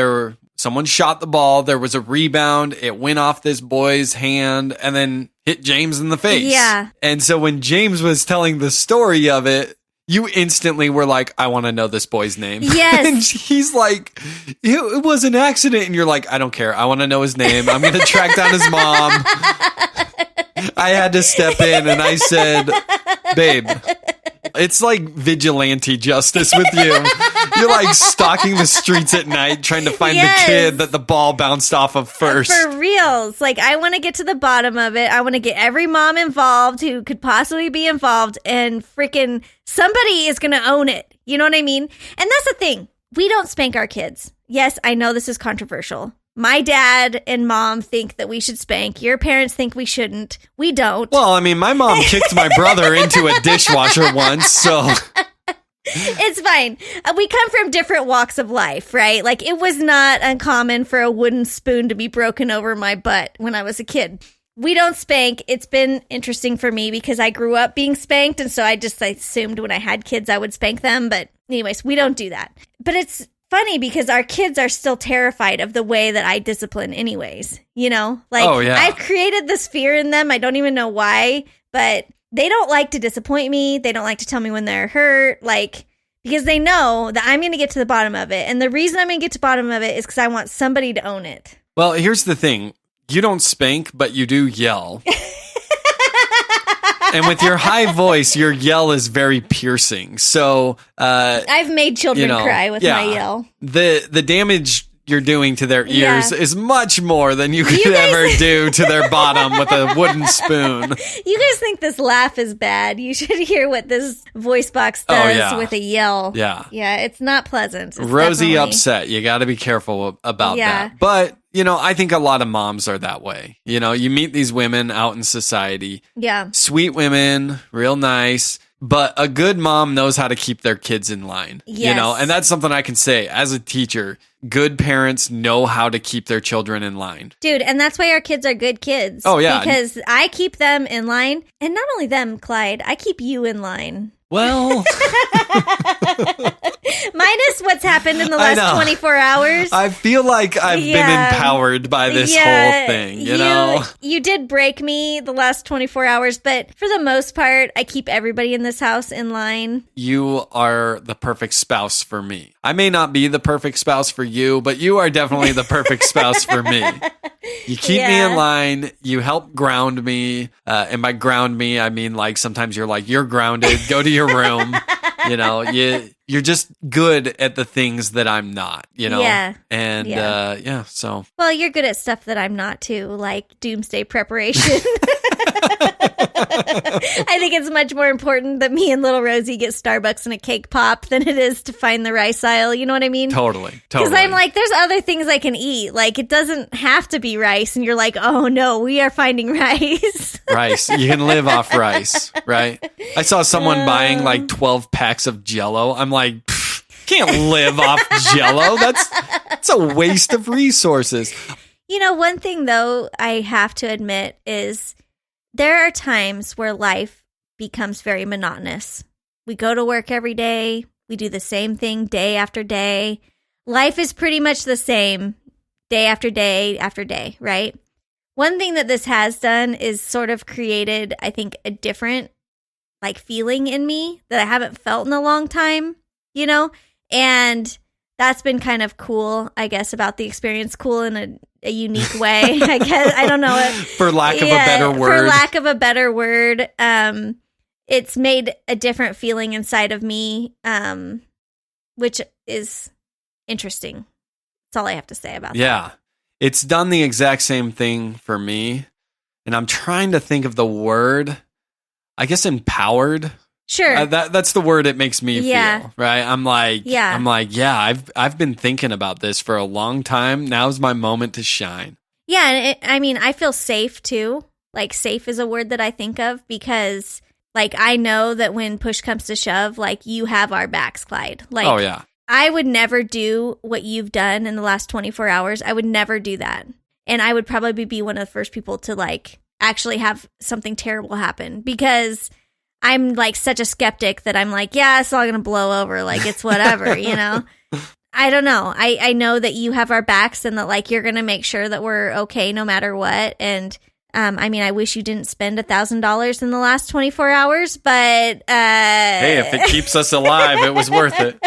Someone shot the ball. There was a rebound. It went off this boy's hand and then hit James in the face. Yeah. And so when James was telling the story of it, you instantly were like, I want to know this boy's name. Yes. And he's like, it was an accident. And you're like, I don't care. I want to know his name. I'm going to track down his mom. I had to step in and I said, babe, it's like vigilante justice with you. You're like stalking the streets at night trying to find the kid that the ball bounced off of first. For reals. Like, I want to get to the bottom of it. I want to get every mom involved who could possibly be involved, and freaking somebody is going to own it. You know what I mean? And that's the thing. We don't spank our kids. Yes, I know this is controversial. My dad and mom think that we should spank. Your parents think we shouldn't. We don't. Well, I mean, my mom kicked my brother into a dishwasher once, so... It's fine. We come from different walks of life, right? Like, it was not uncommon for a wooden spoon to be broken over my butt when I was a kid. We don't spank. It's been interesting for me because I grew up being spanked, and so I assumed when I had kids I would spank them. But anyways, we don't do that. But it's funny because our kids are still terrified of the way that I discipline anyways, you know? Like, I've created this fear in them. I don't even know why, but they don't like to disappoint me. They don't like to tell me when they're hurt, like, because they know that I'm going to get to the bottom of it. And the reason I'm going to get to the bottom of it is because I want somebody to own it. Well, here's the thing. You don't spank, but you do yell. And with your high voice, your yell is very piercing. So I've made children cry with my yell. The damage you're doing to their ears is much more than you could ever do to their bottom with a wooden spoon. You guys think this laugh is bad. You should hear what this voice box does with a yell. Yeah. Yeah, it's not pleasant. It's Rosie upset. You got to be careful about that. But, I think a lot of moms are that way. You meet these women out in society. Yeah. Sweet women, real nice. But a good mom knows how to keep their kids in line, and that's something I can say as a teacher. Good parents know how to keep their children in line. Dude, and that's why our kids are good kids. Oh, yeah. Because I keep them in line. And not only them, Clyde, I keep you in line. Well, minus what's happened in the last 24 hours. I feel like I've been empowered by this whole thing, you know? You did break me the last 24 hours, but for the most part, I keep everybody in this house in line. You are the perfect spouse for me. I may not be the perfect spouse for you, but you are definitely the perfect spouse for me. You keep me in line. You help ground me. And by ground me, I mean, like, sometimes you're like, you're grounded. Go to your room. You're just good at the things that I'm not, Yeah. And, so. Well, you're good at stuff that I'm not, too, like doomsday preparation. I think it's much more important that me and little Rosie get Starbucks and a cake pop than it is to find the rice aisle. You know what I mean? Totally. Because I'm like, there's other things I can eat. Like, it doesn't have to be rice. And you're like, oh, no, we are finding rice. Rice. You can live off rice, right? I saw someone buying like 12 packs of Jell-O. I'm like, can't live off Jell-O. That's a waste of resources. One thing, though, I have to admit is there are times where life becomes very monotonous. We go to work every day. We do the same thing day after day. Life is pretty much the same day after day after day, right? One thing that this has done is sort of created, I think, a different feeling in me that I haven't felt in a long time, And that's been kind of cool, I guess, about the experience. Cool in a unique way, I guess. I don't know. For lack of a better word. For lack of a better word. It's made a different feeling inside of me, which is interesting. That's all I have to say about that. Yeah. It's done the exact same thing for me. And I'm trying to think of the word. I guess empowered. Sure. That's the word it makes me feel, right? I'm like, I've been thinking about this for a long time. Now's my moment to shine. Yeah, and I feel safe too. Like, safe is a word that I think of because, I know that when push comes to shove, you have our backs, Clyde. Oh, yeah. I would never do what you've done in the last 24 hours. I would never do that. And I would probably be one of the first people to, actually have something terrible happen because I'm such a skeptic that I'm like, yeah, it's all going to blow over. It's whatever, I don't know. I know that you have our backs and that you're going to make sure that we're okay no matter what. And I wish you didn't spend $1,000 in the last 24 hours, but hey, if it keeps us alive, it was worth it.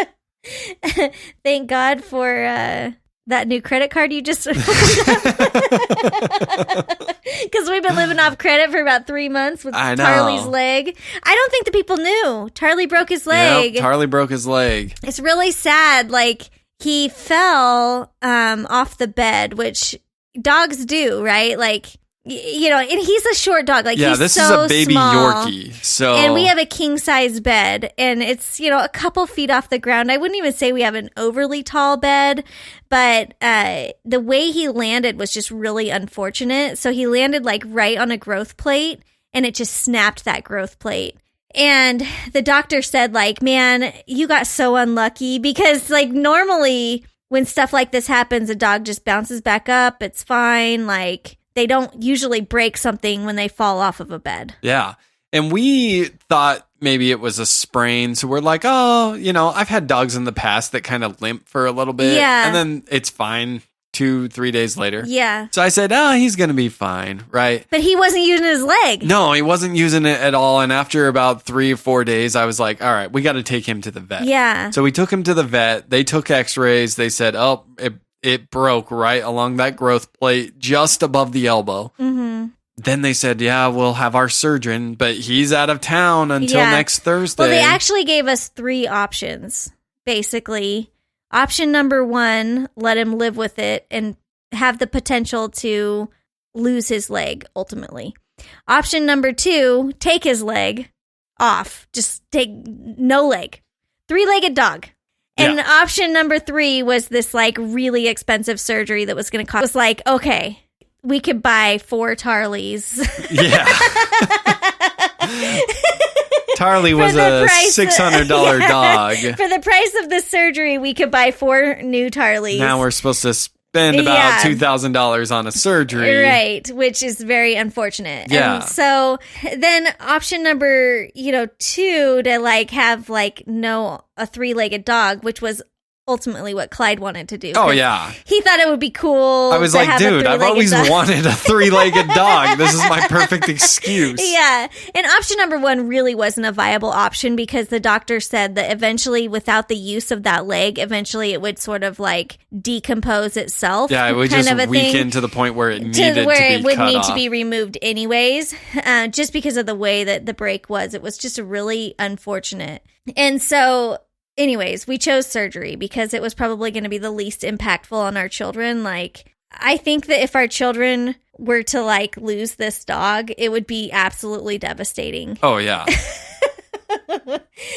Thank God for that new credit card you just because we've been living off credit for about 3 months with Tarly's leg. I don't think the people knew. Tarly broke his leg. Yep, Tarly broke his leg. It's really sad. He fell off the bed, which dogs do, right? And he's a short dog. He's this so is a baby small. Yorkie. So, and we have a king size bed, and it's a couple feet off the ground. I wouldn't even say we have an overly tall bed, but the way he landed was just really unfortunate. So he landed right on a growth plate, and it just snapped that growth plate. And the doctor said, man, you got so unlucky because normally when stuff like this happens, a dog just bounces back up. It's fine. They don't usually break something when they fall off of a bed. Yeah. And we thought maybe it was a sprain. So we're like, oh, I've had dogs in the past that kind of limp for a little bit. Yeah. And then it's fine 2-3 days later. Yeah. So I said, he's going to be fine, right? But he wasn't using his leg. No, he wasn't using it at all. And after about 3 or 4 days, I was like, all right, we got to take him to the vet. Yeah. So we took him to the vet. They took x-rays. They said, it broke right along that growth plate just above the elbow. Mm-hmm. Then they said, we'll have our surgeon, but he's out of town until next Thursday. Well, they actually gave us 3 options, basically. Option number 1, let him live with it and have the potential to lose his leg, ultimately. Option number 2, take his leg off. Just take no leg. 3-legged dog. And option number 3 was this, like, really expensive surgery that was going to cost. It was like, okay, we could buy 4 Tarleys. Yeah. Tarley was a $600 dog. For the price of the surgery, we could buy 4 new Tarleys. Now we're supposed to spend about $2,000 on a surgery. Right, which is very unfortunate. Yeah. And so then option number, 2 to like have like a 3-legged dog, which was ultimately what Clyde wanted to do. Oh, yeah. He thought it would be cool. I was like, dude, I've always wanted a 3-legged dog. This is my perfect excuse. Yeah. And option number 1 really wasn't a viable option because the doctor said that eventually, without the use of that leg, eventually it would sort of like decompose itself. Yeah, it would just weaken to the point where it needed to be it would cut need off. to be removed anyways, just because of the way that the break was. It was just really unfortunate. And so anyways, we chose surgery because it was probably going to be the least impactful on our children. Like, I think that if our children were to like lose this dog, it would be absolutely devastating. Oh, yeah.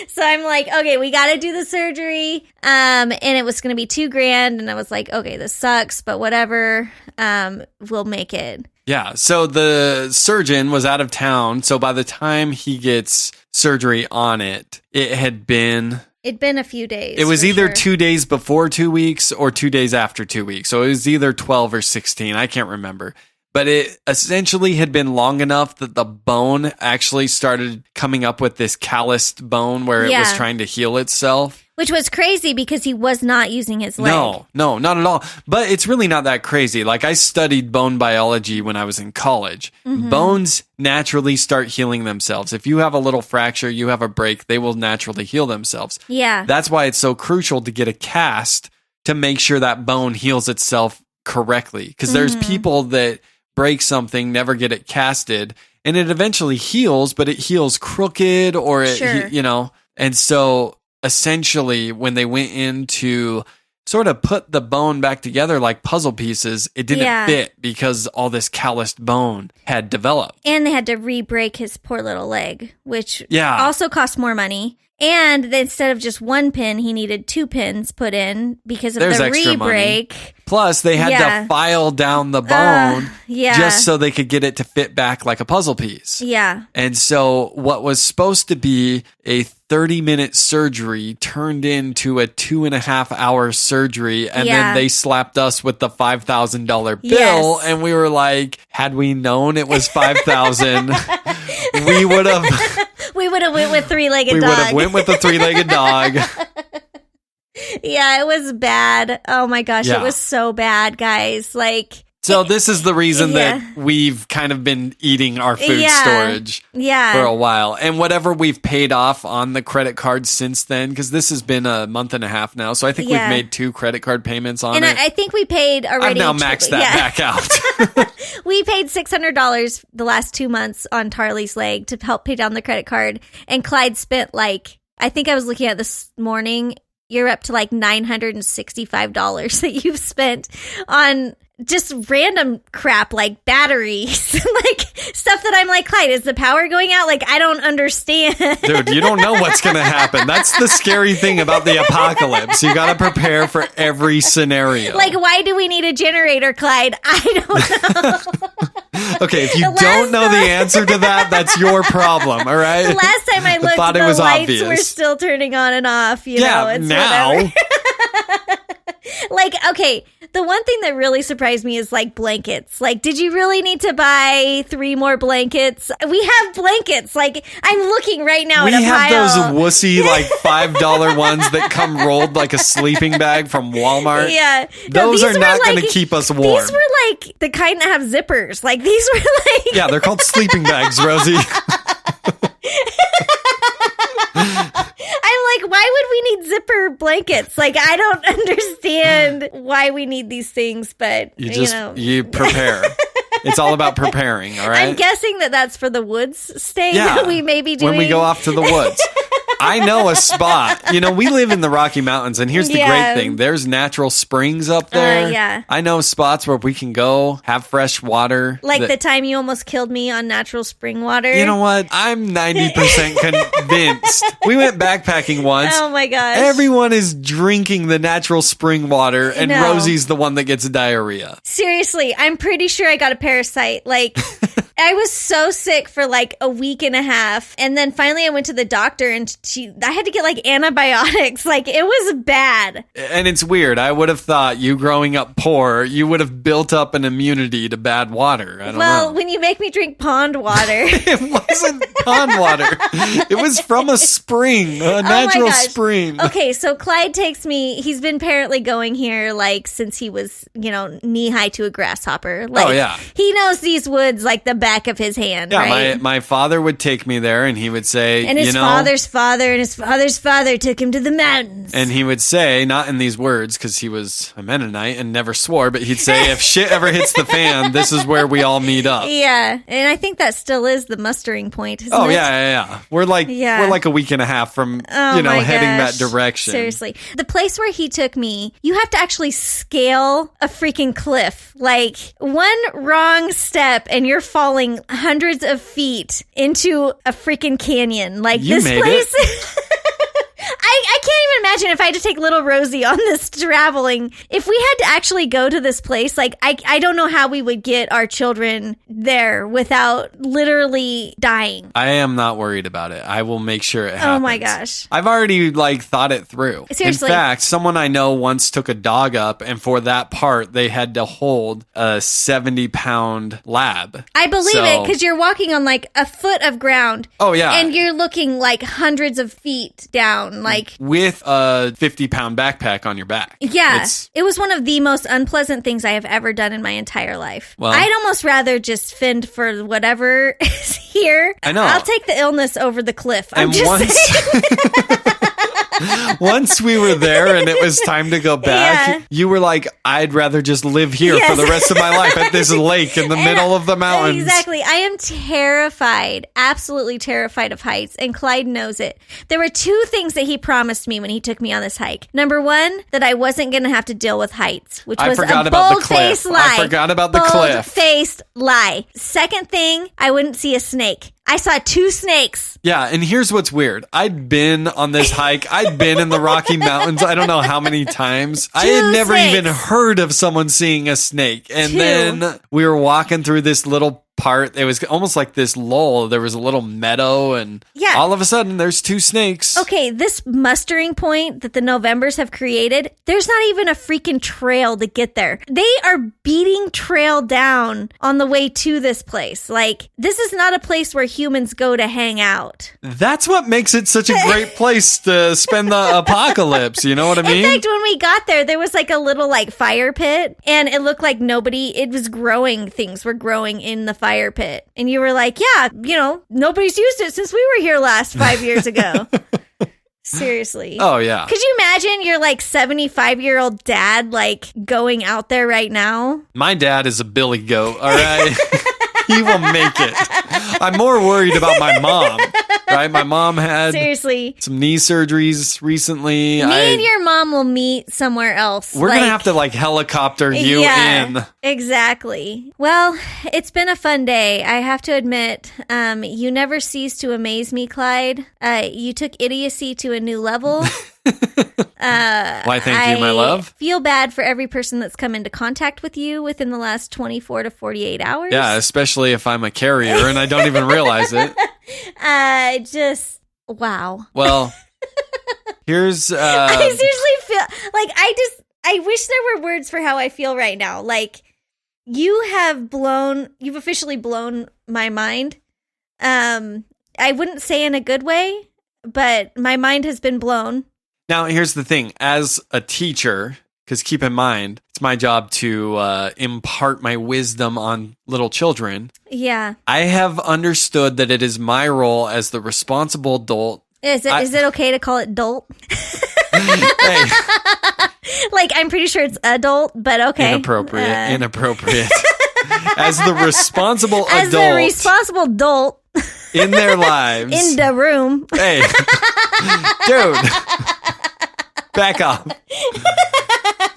So I'm like, okay, we got to do the surgery. And it was going to be $2,000. And I was like, okay, this sucks, but whatever. We'll make it. Yeah. So the surgeon was out of town. So by the time he gets surgery on it, it'd been a few days. It was either 2 days before 2 weeks or 2 days after 2 weeks. So it was either 12 or 16. I can't remember. But it essentially had been long enough that the bone actually started coming up with this calloused bone where it was trying to heal itself. Which was crazy because he was not using his leg. No, not at all. But it's really not that crazy. Like, I studied bone biology when I was in college. Mm-hmm. Bones naturally start healing themselves. If you have a little fracture, you have a break, they will naturally heal themselves. Yeah. That's why it's so crucial to get a cast to make sure that bone heals itself correctly. Because there's people that break something, never get it casted, and it eventually heals, but it heals crooked or it, and so essentially when they went in to sort of put the bone back together like puzzle pieces, it didn't fit because all this calloused bone had developed. And they had to re-break his poor little leg, which also cost more money. And instead of just 1 pin, he needed 2 pins put in because of the re-break. Money. Plus, they had to file down the bone just so they could get it to fit back like a puzzle piece. Yeah. And so what was supposed to be a 30-minute surgery turned into a 2.5-hour surgery. And then they slapped us with the $5,000 bill. Yes. And we were like, had we known it was $5,000, we would have... We would have went with 3-legged dog. We would have went with the 3-legged dog. Yeah, it was bad. Oh my gosh, it was so bad, guys. Like, so this is the reason that we've kind of been eating our food storage for a while. And whatever we've paid off on the credit card since then, because this has been a month and a half now. So I think we've made 2 credit card payments on it. And I think we paid already. I've now maxed that back out. We paid $600 the last 2 months on Tarley's leg to help pay down the credit card. And Clyde spent I think I was looking at this morning, you're up to like $965 that you've spent on just random crap like batteries, like stuff that I'm like, Clyde, is the power going out? Like, I don't understand. Dude, you don't know what's going to happen. That's the scary thing about the apocalypse. You got to prepare for every scenario. Like, why do we need a generator, Clyde? I don't know. Okay, if you don't know the answer to that, that's your problem, all right? The last time I looked, the lights were still turning on and off. You know, it's now. Like, okay, the one thing that really surprised me is like blankets. Like, did you really need to buy 3 more blankets? We have blankets. Like, I'm looking right now at a pile. We have those wussy, like, $5 ones that come rolled like a sleeping bag from Walmart. Yeah. Those are not going to keep us warm. These were like the kind that have zippers. Like, these were like... Yeah, they're called sleeping bags, Rosie. I'm like, why would we need zipper blankets? Like, I don't understand why we need these things, but you prepare. It's all about preparing, all right? I'm guessing that that's for the woods stay yeah, that we may be doing. When we go off to the woods. I know a spot. You know, we live in the Rocky Mountains, and here's the great thing. There's natural springs up there. Yeah. I know spots where we can go, have fresh water. Like the time you almost killed me on natural spring water. You know what? I'm 90% convinced. We went backpacking once. Oh, my gosh. Everyone is drinking the natural spring water, and Rosie's the one that gets diarrhea. Seriously, I'm pretty sure I got a parasite. Like... I was so sick for like a week and a half. And then finally I went to the doctor and I had to get like antibiotics. Like it was bad. And it's weird. I would have thought you growing up poor, you would have built up an immunity to bad water. I don't know. Well, when you make me drink pond water. It wasn't pond water. It was from a spring, a natural spring. Okay, so Clyde takes me, he's been apparently going here like since he was, knee high to a grasshopper. Like, he knows these woods like the back of his hand. Yeah, right? my father would take me there and he would say, and his father's father and his father's father took him to the mountains. And he would say, not in these words because he was a Mennonite and never swore, but he'd say, if shit ever hits the fan, this is where we all meet up. Yeah, and I think that still is the mustering point, isn't it? Yeah. We're like a week and a half from heading that direction. Seriously. The place where he took me, you have to actually scale a freaking cliff. Like one wrong step and you're falling hundreds of feet into a freaking canyon. Like you this made place. It. I can't even imagine if I had to take little Rosie on this traveling. If we had to actually go to this place, like I don't know how we would get our children there without literally dying. I am not worried about it. I will make sure it happens. Oh my gosh. I've already thought it through. Seriously. In fact, someone I know once took a dog up and for that part they had to hold a 70-pound lab. I believe it because you're walking on like a foot of ground. Oh yeah. And you're looking like hundreds of feet down. Like with a 50-pound backpack on your back. Yeah. It was one of the most unpleasant things I have ever done in my entire life. Well, I'd almost rather just fend for whatever is here. I know. I'll take the illness over the cliff. I'm just saying. Once we were there and it was time to go back, you were like, I'd rather just live here for the rest of my life at this lake in the middle of the mountains. Exactly. I am terrified, absolutely terrified of heights, and Clyde knows it. There were 2 things that he promised me when he took me on this hike. Number 1, that I wasn't going to have to deal with heights, which was a bold-faced lie. I forgot about the cliff. Bold-faced lie. Second thing, I wouldn't see a snake. I saw 2 snakes. Yeah, and here's what's weird. I'd been on this hike. I'd been in the Rocky Mountains. I don't know how many times. I had never even heard of someone seeing a snake. And then we were walking through this little part. It was almost like this lull. There was a little meadow and all of a sudden there's 2 snakes. Okay, this mustering point that the Novembers have created, there's not even a freaking trail to get there. They are beating trail down on the way to this place. Like, this is not a place where humans go to hang out. That's what makes it such a great place to spend the apocalypse. You know what I mean? In fact, when we got there was like a little like fire pit and it looked like it was growing. Things were growing in the fire pit. And you were like, nobody's used it since we were here last 5 years ago. Seriously. Oh, yeah. Could you imagine your like 75-year-old dad like going out there right now? My dad is a billy goat, all right? He will make it. I'm more worried about my mom, right? My mom had some knee surgeries recently. Me and your mom will meet somewhere else. We're going to have to like helicopter you in. Exactly. Well, it's been a fun day. I have to admit, you never cease to amaze me, Clyde. You took idiocy to a new level. Why, thank you, my love. I feel bad for every person that's come into contact with you within the last 24 to 48 hours. Yeah, especially if I'm a carrier and I don't even realize it. Wow. Well, here's... I seriously feel like I I wish there were words for how I feel right now. Like, you've officially blown my mind. I wouldn't say in a good way, but my mind has been blown. Now, here's the thing. As a teacher, because keep in mind, it's my job to impart my wisdom on little children. Yeah. I have understood that it is my role as the responsible adult. Is it okay to call it dolt? Hey. Like, I'm pretty sure it's adult, but okay. Inappropriate. As the responsible adult. As the responsible dolt. In their lives. In the room. Hey. Dude. Back up.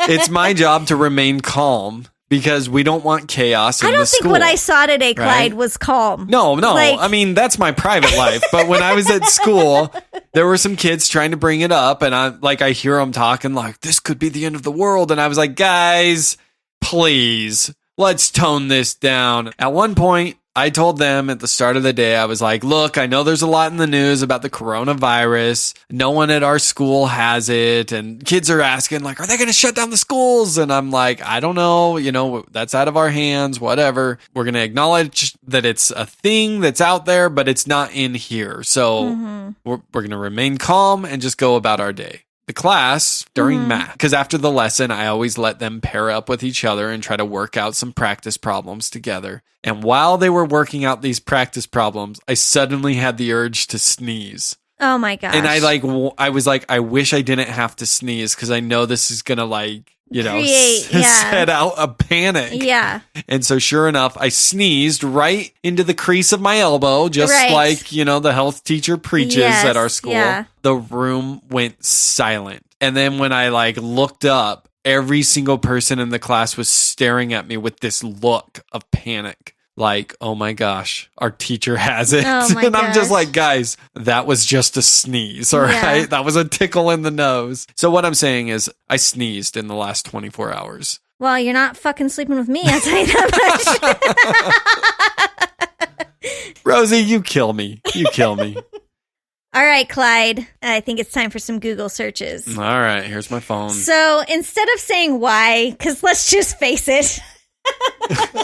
It's my job to remain calm because we don't want chaos in the school. I don't think what I saw today, Clyde, was calm. No. Like, I mean, that's my private life. But when I was at school, there were some kids trying to bring it up. And I hear them talking like, this could be the end of the world. And I was like, guys, please, let's tone this down. At one point, I told them at the start of the day, I was like, look, I know there's a lot in the news about the coronavirus. No one at our school has it. And kids are asking, like, are they going to shut down the schools? And I'm like, I don't know. That's out of our hands, whatever. We're going to acknowledge that it's a thing that's out there, but it's not in here. So we're going to remain calm and just go about our day. The class during math, because after the lesson, I always let them pair up with each other and try to work out some practice problems together. And while they were working out these practice problems, I suddenly had the urge to sneeze. Oh my gosh. And I was like, I wish I didn't have to sneeze because I know this is going to set out a panic. Yeah. And so sure enough, I sneezed right into the crease of my elbow, just like, the health teacher preaches at our school. Yeah. The room went silent. And then when I looked up, every single person in the class was staring at me with this look of panic. Like, oh my gosh, our teacher has it. Oh my and I'm just like, guys, that was just a sneeze, all right? That was a tickle in the nose. So what I'm saying is I sneezed in the last 24 hours. Well, you're not fucking sleeping with me, I'll tell you that much. Rosie, you kill me. You kill me. All right, Clyde, I think it's time for some Google searches. All right, here's my phone. So instead of saying why, because let's just face it.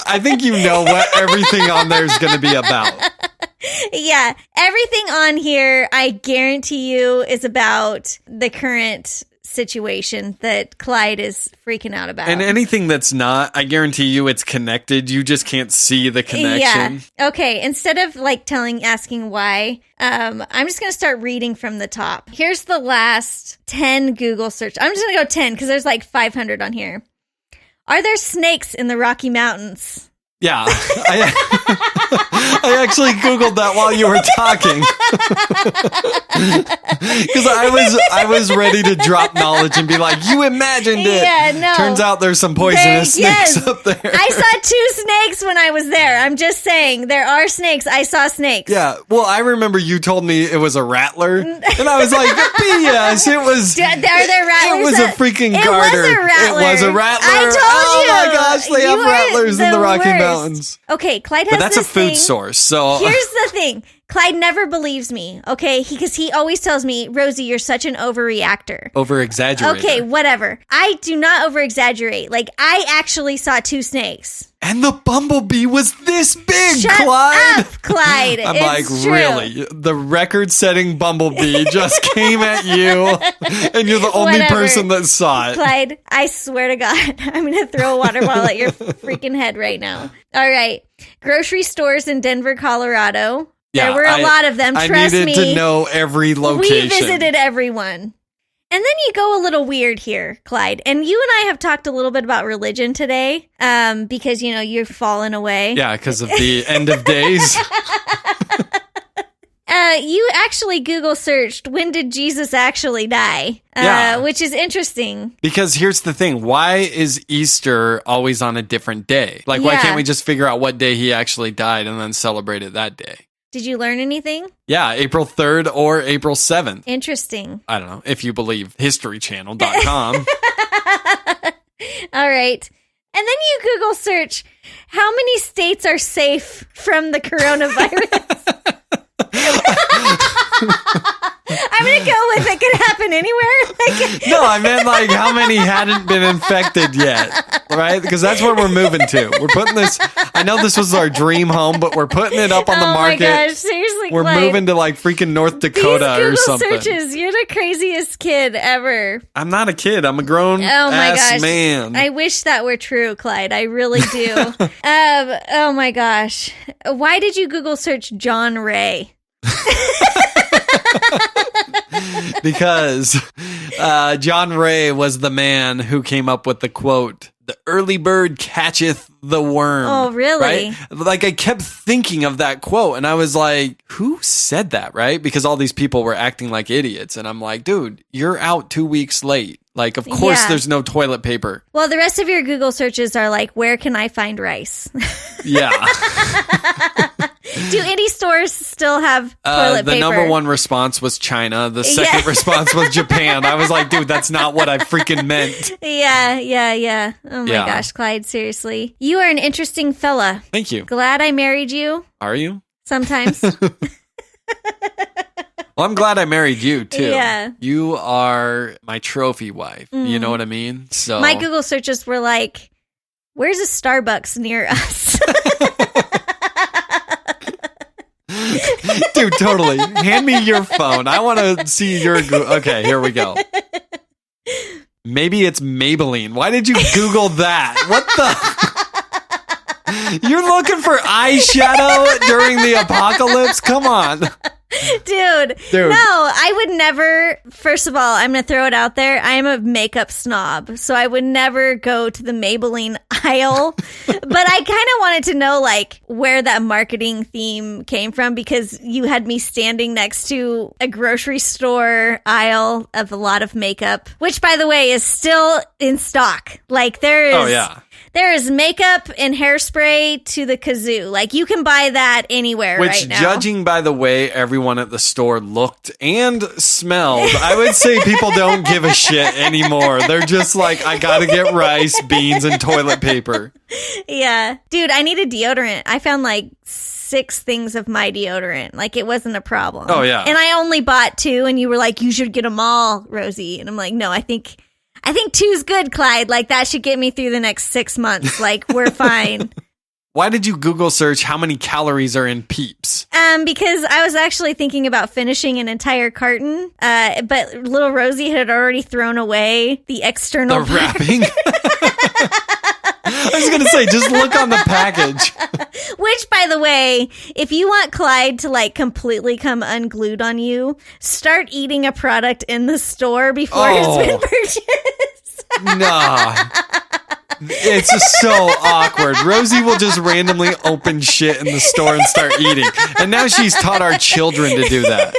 I think you know what everything on there is going to be about. Yeah, everything on here, I guarantee you, is about the current situation that Clyde is freaking out about. And anything that's not, I guarantee you it's connected. You just can't see the connection. Yeah. Okay, instead of asking why, I'm just going to start reading from the top. Here's the last 10 Google search. I'm just going to go 10 because there's 500 on here. Are there snakes in the Rocky Mountains? Yeah. I actually Googled that while you were talking. Because I was ready to drop knowledge and be like, you imagined it. Yeah, no. Turns out there's some poisonous snakes up there. I saw 2 snakes when I was there. I'm just saying, there are snakes. I saw snakes. Yeah. Well, I remember you told me it was a rattler. And I was like, yes, it was. Are there rattlers? It was a freaking garter. It was a rattler. It was a rattler. I told you. Oh my gosh, they have rattlers in the Rocky Mountains. Okay, Clyde has But that's this a food thing. source, so... Here's the thing. Clyde never believes me, okay? Because he always tells me, Rosie, you're such an overreactor. Over-exaggerator. Okay, whatever. I do not over-exaggerate. I actually saw 2 snakes. And the bumblebee was this big, Shut Clyde. up, Clyde. I'm it's true. really? The record-setting bumblebee just came at you, and you're the only person that saw it. Clyde, I swear to God, I'm going to throw a water bottle at your freaking head right now. All right. Grocery stores in Denver, Colorado. Yeah, there were a lot of them, trust me. I needed to know every location. We visited everyone. And then you go a little weird here, Clyde. And you and I have talked a little bit about religion today because, you've fallen away. Yeah, because of the end of days. You actually Google searched, when did Jesus actually die? Which is interesting. Because here's the thing. Why is Easter always on a different day? Why can't we just figure out what day he actually died and then celebrate it that day? Did you learn anything? Yeah, April 3rd or April 7th. Interesting. I don't know, if you believe historychannel.com. All right. And then you Google search, how many states are safe from the coronavirus? I'm going to go with it could happen anywhere. No, I meant like how many hadn't been infected yet, right? Because that's where we're moving to. We're putting this, I know this was our dream home, but we're putting it up on the market. Oh my gosh, seriously, we're Clyde, moving to like freaking North Dakota these Google or something. searches, you're the craziest kid ever. I'm not a kid. I'm a grown ass man. I wish that were true, Clyde. I really do. Oh my gosh. Why did you Google search John Ray? Because John Ray was the man who came up with the quote, "The early bird catcheth the worm." Oh, really? Right? Like, I kept thinking of that quote, and I was like, who said that, right? Because all these people were acting like idiots, and I'm like, dude, you're out 2 weeks late. Like, of course there's no toilet paper. Well, the rest of your Google searches are like, where can I find rice? Yeah. Do any stores still have toilet paper? The number one response was China. The second response was Japan. I was like, dude, that's not what I freaking meant. Yeah. Oh my gosh, Clyde, seriously. You are an interesting fella. Thank you. Glad I married you. Are you? Sometimes. Well, I'm glad I married you, too. Yeah. You are my trophy wife. You know what I mean? So my Google searches were like, where's a Starbucks near us? Dude, totally. Hand me your phone. I want to see your... Okay, here we go. Maybe it's Maybelline. Why did you Google that? What the... You're looking for eyeshadow during the apocalypse? Come on. Dude, no, I would never. First of all, I'm going to throw it out there. I am a makeup snob, so I would never go to the Maybelline aisle. But I kind of wanted to know, like, where that marketing theme came from, because you had me standing next to a grocery store aisle of a lot of makeup, which, by the way, is still in stock. Like, there is. Oh, yeah. There is makeup and hairspray to the kazoo. Like, you can buy that anywhere right now. Which, judging by the way everyone at the store looked and smelled, I would say people don't give a shit anymore. They're just like, I gotta get rice, beans, and toilet paper. Yeah. Dude, I need a deodorant. I found like 6 things of my deodorant. Like, it wasn't a problem. Oh, yeah. And I only bought 2, and you were like, you should get them all, Rosie. And I'm like, no, I think 2's good, Clyde. Like, that should get me through the next 6 months. Like, we're fine. Why did you Google search how many calories are in Peeps? Because I was actually thinking about finishing an entire carton, but little Rosie had already thrown away the external wrapping. I was going to say, just look on the package. Which, by the way, if you want Clyde to, like, completely come unglued on you, start eating a product in the store before it's been purchased. Nah. It's just so awkward. Rosie will just randomly open shit in the store and start eating. And now she's taught our children to do that.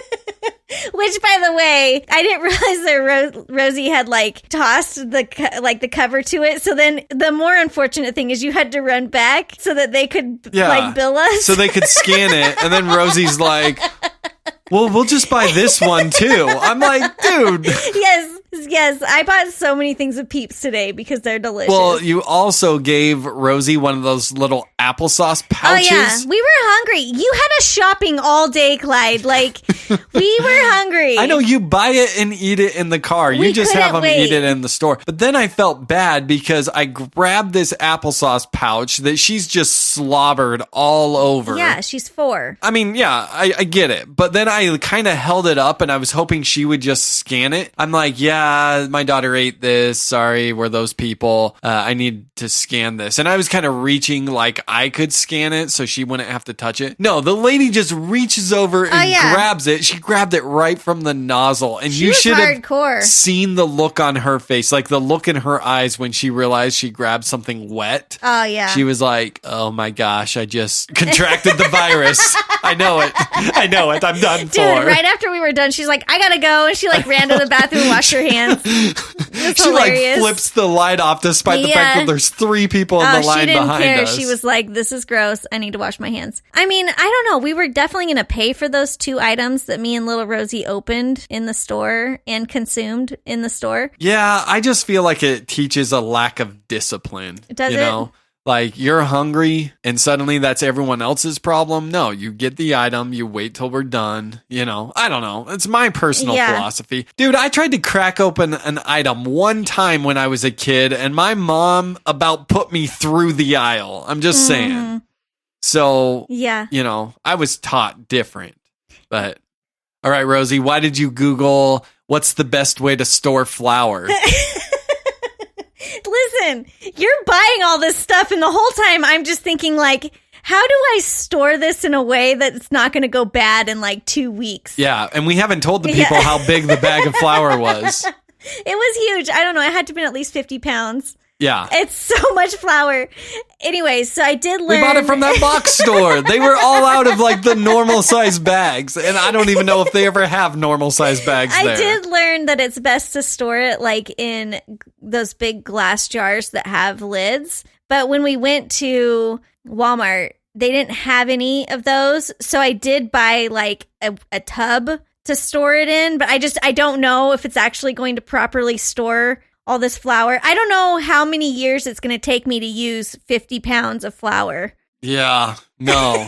Which, by the way, I didn't realize that Rosie had, like, tossed the cover to it. So then the more unfortunate thing is you had to run back so that they could, like, bill us. So they could scan it. And then Rosie's like, well, we'll just buy this one, too. I'm like, dude. Yes. I bought so many things of Peeps today because they're delicious. Well, you also gave Rosie one of those little applesauce pouches. Oh, yeah. We were hungry. You had us shopping all day, Clyde. Like, we were hungry. I know you buy it and eat it in the car. You just have them eat it in the store. But then I felt bad because I grabbed this applesauce pouch that she's just slobbered all over. Yeah, she's 4. I mean, yeah, I get it. But then I kind of held it up and I was hoping she would just scan it. I'm like, yeah, my daughter ate this. Sorry, we're those people. I need to scan this. And I was kind of reaching like I could scan it so she wouldn't have to touch it. No, the lady just reaches over and grabs it. She grabbed it right from the nozzle. And you should have seen the look on her face, like the look in her eyes when she realized she grabbed something wet. Oh, yeah. She was like, oh my gosh, I just contracted the virus. I know it. I'm done for. Dude, right after we were done, she's like, I gotta go. And she like ran to the bathroom and washed her hands. It's she hilarious. Like flips the light off despite the fact that there's 3 people in the line behind us. She was like, this is gross. I need to wash my hands. I mean, I don't know. We were definitely going to pay for those 2 items that me and little Rosie opened in the store and consumed in the store. Yeah, I just feel like it teaches a lack of discipline. Does it? Like, you're hungry and suddenly that's everyone else's problem. No, you get the item, you wait till we're done. You know, I don't know. It's my personal philosophy. Dude, I tried to crack open an item one time when I was a kid, and my mom about put me through the aisle. I'm just saying. So, you know, I was taught different. But, all right, Rosie, why did you Google what's the best way to store flour? Listen, you're buying all this stuff, and the whole time I'm just thinking, like, how do I store this in a way that it's not going to go bad in like 2 weeks? Yeah, and we haven't told the people how big the bag of flour was. It was huge. I don't know. It had to have been at least 50 pounds. Yeah. It's so much flour. Anyways, so I did learn. We bought it from that box store. They were all out of like the normal size bags. And I don't even know if they ever have normal size bags there. I did learn that it's best to store it like in those big glass jars that have lids. But when we went to Walmart, they didn't have any of those. So I did buy like a tub to store it in. But I don't know if it's actually going to properly store all this flour. I don't know how many years it's going to take me to use 50 pounds of flour. Yeah, no.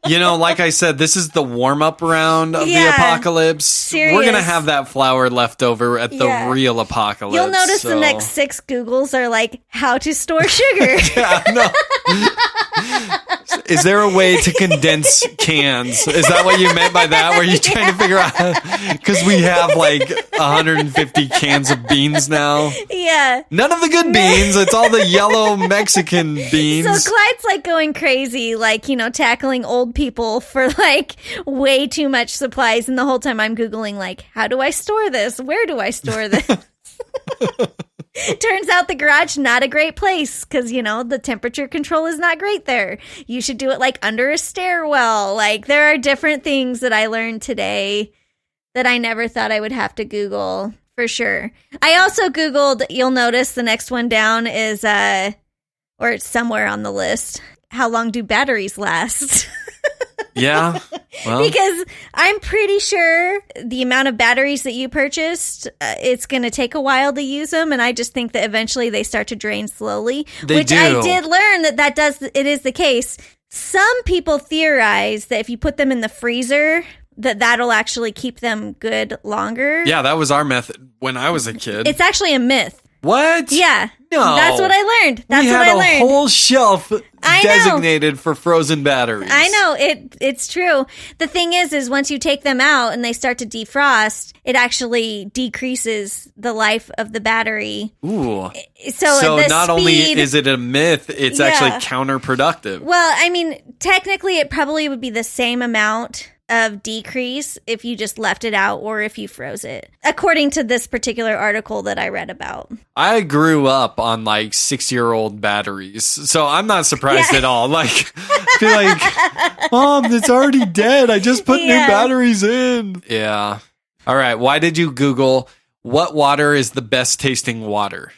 You know, like I said, this is the warm-up round of the apocalypse. Serious. We're going to have that flour left over at the real apocalypse. You'll notice the next 6 Googles are like, how to store sugar. Yeah, no. Is there a way to condense cans? Is that what you meant by that? Were you trying to figure out? Because we have like 150 cans of beans now. Yeah. None of the good beans. It's all the yellow Mexican beans. So Clyde's like going crazy, like, you know, tackling old people for like way too much supplies. And the whole time I'm Googling like, how do I store this? Where do I store this? Turns out the garage, not a great place because, you know, the temperature control is not great there. You should do it like under a stairwell. Like, there are different things that I learned today that I never thought I would have to Google, for sure. I also Googled, you'll notice the next one down is, or it's somewhere on the list, how long do batteries last? Yeah. Well, because I'm pretty sure the amount of batteries that you purchased, it's going to take a while to use them. And I just think that eventually they start to drain slowly, which do. I did learn it is the case. Some people theorize that if you put them in the freezer, that'll actually keep them good longer. Yeah, that was our method when I was a kid. It's actually a myth. What? Yeah. No. That's what I learned. That's we what I had learned. a whole shelf designated for frozen batteries. I know. It's true. The thing is once you take them out and they start to defrost, it actually decreases the life of the battery. Ooh. So not only is it a myth, it's actually counterproductive. Well, I mean, technically it probably would be the same amount of decrease if you just left it out or if you froze it, according to this particular article that I read about. I grew up on like 6-year-old batteries, so I'm not surprised at all. Like, I feel like, Mom, it's already dead. I just put new batteries in. Yeah. All right. Why did you Google what water is the best tasting water?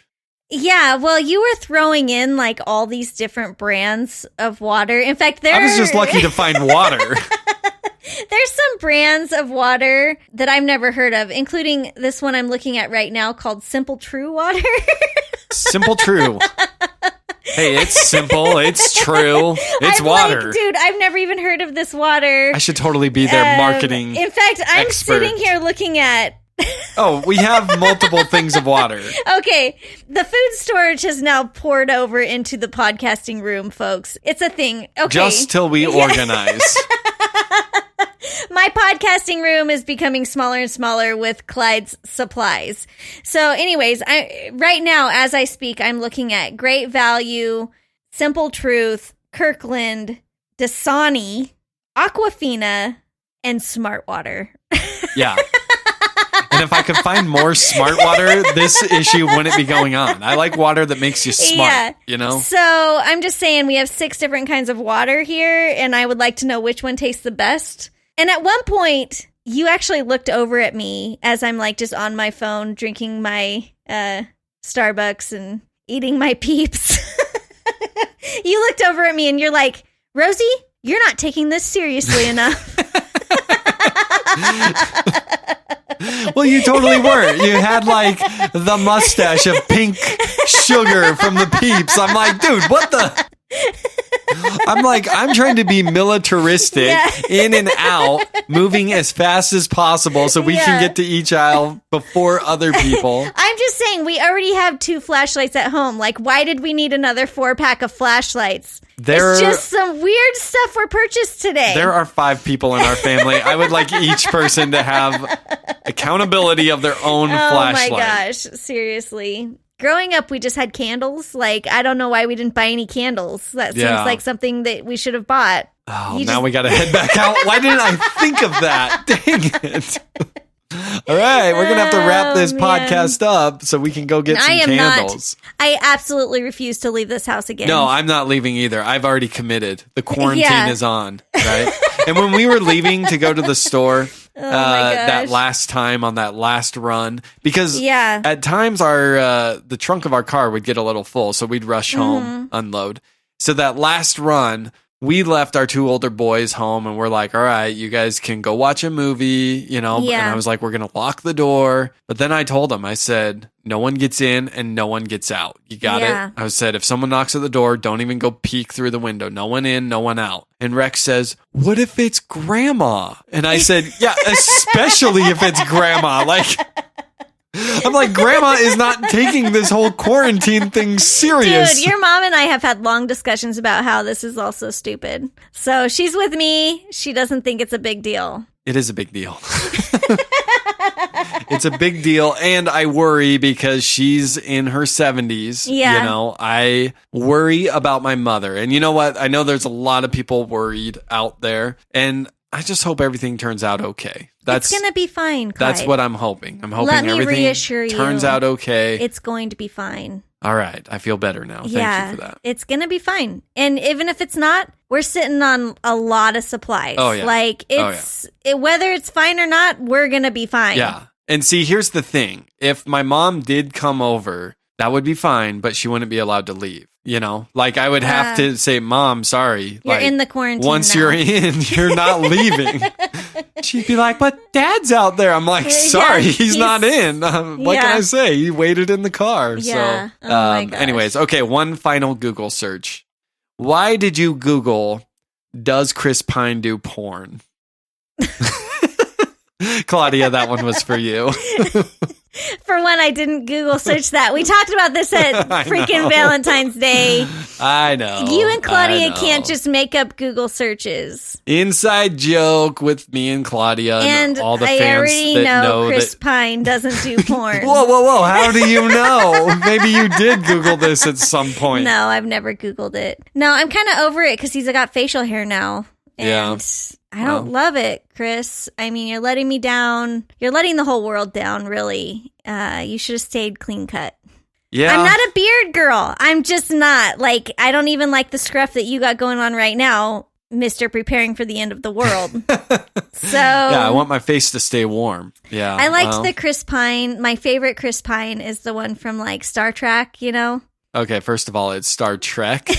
Yeah, well, you were throwing in like all these different brands of water. In fact, I was just lucky to find water. There's some brands of water that I've never heard of, including this one I'm looking at right now called Simple True Water. Simple True. Hey, it's simple. It's true. It's water. Like, dude, I've never even heard of this water. I should totally be their marketing In fact, I'm expert. sitting here looking at... Oh, we have multiple things of water. Okay, the food storage has now poured over into the podcasting room, folks. It's a thing. Okay. Just till we organize. My podcasting room is becoming smaller and smaller with Clyde's supplies. So anyways, right now, as I speak, I'm looking at Great Value, Simple Truth, Kirkland, Dasani, Aquafina, and Smart Water. Yeah. And if I could find more smart water, this issue wouldn't be going on. I like water that makes you smart, you know? So I'm just saying we have 6 different kinds of water here, and I would like to know which one tastes the best. And at one point, you actually looked over at me as I'm like just on my phone drinking my Starbucks and eating my Peeps. You looked over at me and you're like, Rosie, you're not taking this seriously enough. Well, you totally weren't. You had like the mustache of pink sugar from the Peeps. I'm like, dude, what the? I'm trying to be militaristic, in and out, moving as fast as possible so we can get to each aisle before other people. I'm just saying, we already have 2 flashlights at home. Like, why did we need another 4-pack of flashlights? It's just some weird stuff were purchased today. There are 5 people in our family. I would like each person to have accountability of their own flashlight. Oh my gosh, seriously. Growing up, we just had candles. Like, I don't know why we didn't buy any candles. That seems like something that we should have bought. Oh, now we got to head back out. Why didn't I think of that? Dang it. All right, we're going to have to wrap this podcast up so we can go get some candles. I absolutely refuse to leave this house again. No, I'm not leaving either. I've already committed. The quarantine is on, right? And when we were leaving to go to the store that last time on that last run, because at times the trunk of our car would get a little full, so we'd rush home, unload. So that last run, we left our 2 older boys home and we're like, all right, you guys can go watch a movie, and I was like, we're going to lock the door. But then I told them, I said, no one gets in and no one gets out. You got it? I said, if someone knocks at the door, don't even go peek through the window. No one in, no one out. And Rex says, what if it's grandma? And I said, yeah, especially if it's grandma. I'm like, grandma is not taking this whole quarantine thing serious. Dude, your mom and I have had long discussions about how this is also stupid. So she's with me. She doesn't think it's a big deal. It is a big deal. It's a big deal. And I worry because she's in her 70s. Yeah. I worry about my mother. And you know what? I know there's a lot of people worried out there. And I just hope everything turns out okay. It's going to be fine, Clyde. That's what I'm hoping. I'm hoping Let me everything reassure turns out okay. It's going to be fine. All right. I feel better now. Thank you for that. It's going to be fine. And even if it's not, we're sitting on a lot of supplies. Oh, yeah. Whether it's fine or not, we're going to be fine. Yeah. And see, here's the thing. If my mom did come over, that would be fine, but she wouldn't be allowed to leave. I would have to say, Mom, sorry. You're in the quarantine Once now. You're in, you're not leaving. She'd be like, but Dad's out there. I'm like, sorry, he's not in. What can I say? He waited in the car. Yeah. So, anyways, okay, one final Google search. Why did you Google, does Chris Pine do porn? Claudia, that one was for you. For one, I didn't Google search that. We talked about this at freaking Valentine's Day. I know. You and Claudia can't just make up Google searches. Inside joke with me and Claudia and all the fans I already that know Chris that... Pine doesn't do porn. Whoa. How do you know? Maybe you did Google this at some point. No, I've never Googled it. No, I'm kind of over it because he's got facial hair now. And I don't love it, Chris. I mean, you're letting me down. You're letting the whole world down, really. You should have stayed clean cut. Yeah. I'm not a beard girl. I'm just not. I don't even like the scruff that you got going on right now, Mr. Preparing for the End of the World. Yeah, I want my face to stay warm. Yeah. I liked the Chris Pine. My favorite Chris Pine is the one from, Star Trek, Okay, first of all, it's Star Trek.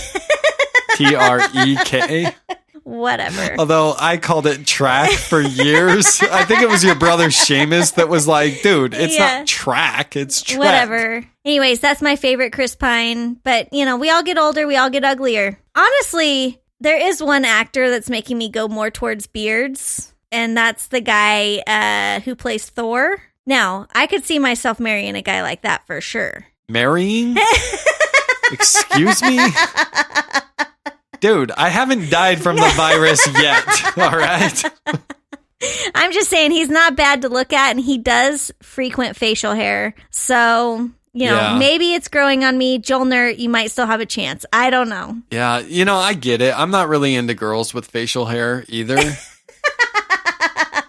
Trek. Whatever. Although I called it track for years. I think it was your brother Seamus that was like, dude, it's not track, it's Trek. Whatever. Anyways, that's my favorite Chris Pine. But, we all get older, we all get uglier. Honestly, there is one actor that's making me go more towards beards, and that's the guy who plays Thor. Now, I could see myself marrying a guy like that for sure. Marrying? Excuse me? Dude, I haven't died from the virus yet, all right? I'm just saying he's not bad to look at, and he does frequent facial hair. So, maybe it's growing on me. Joel Nert, you might still have a chance. I don't know. Yeah, I get it. I'm not really into girls with facial hair either.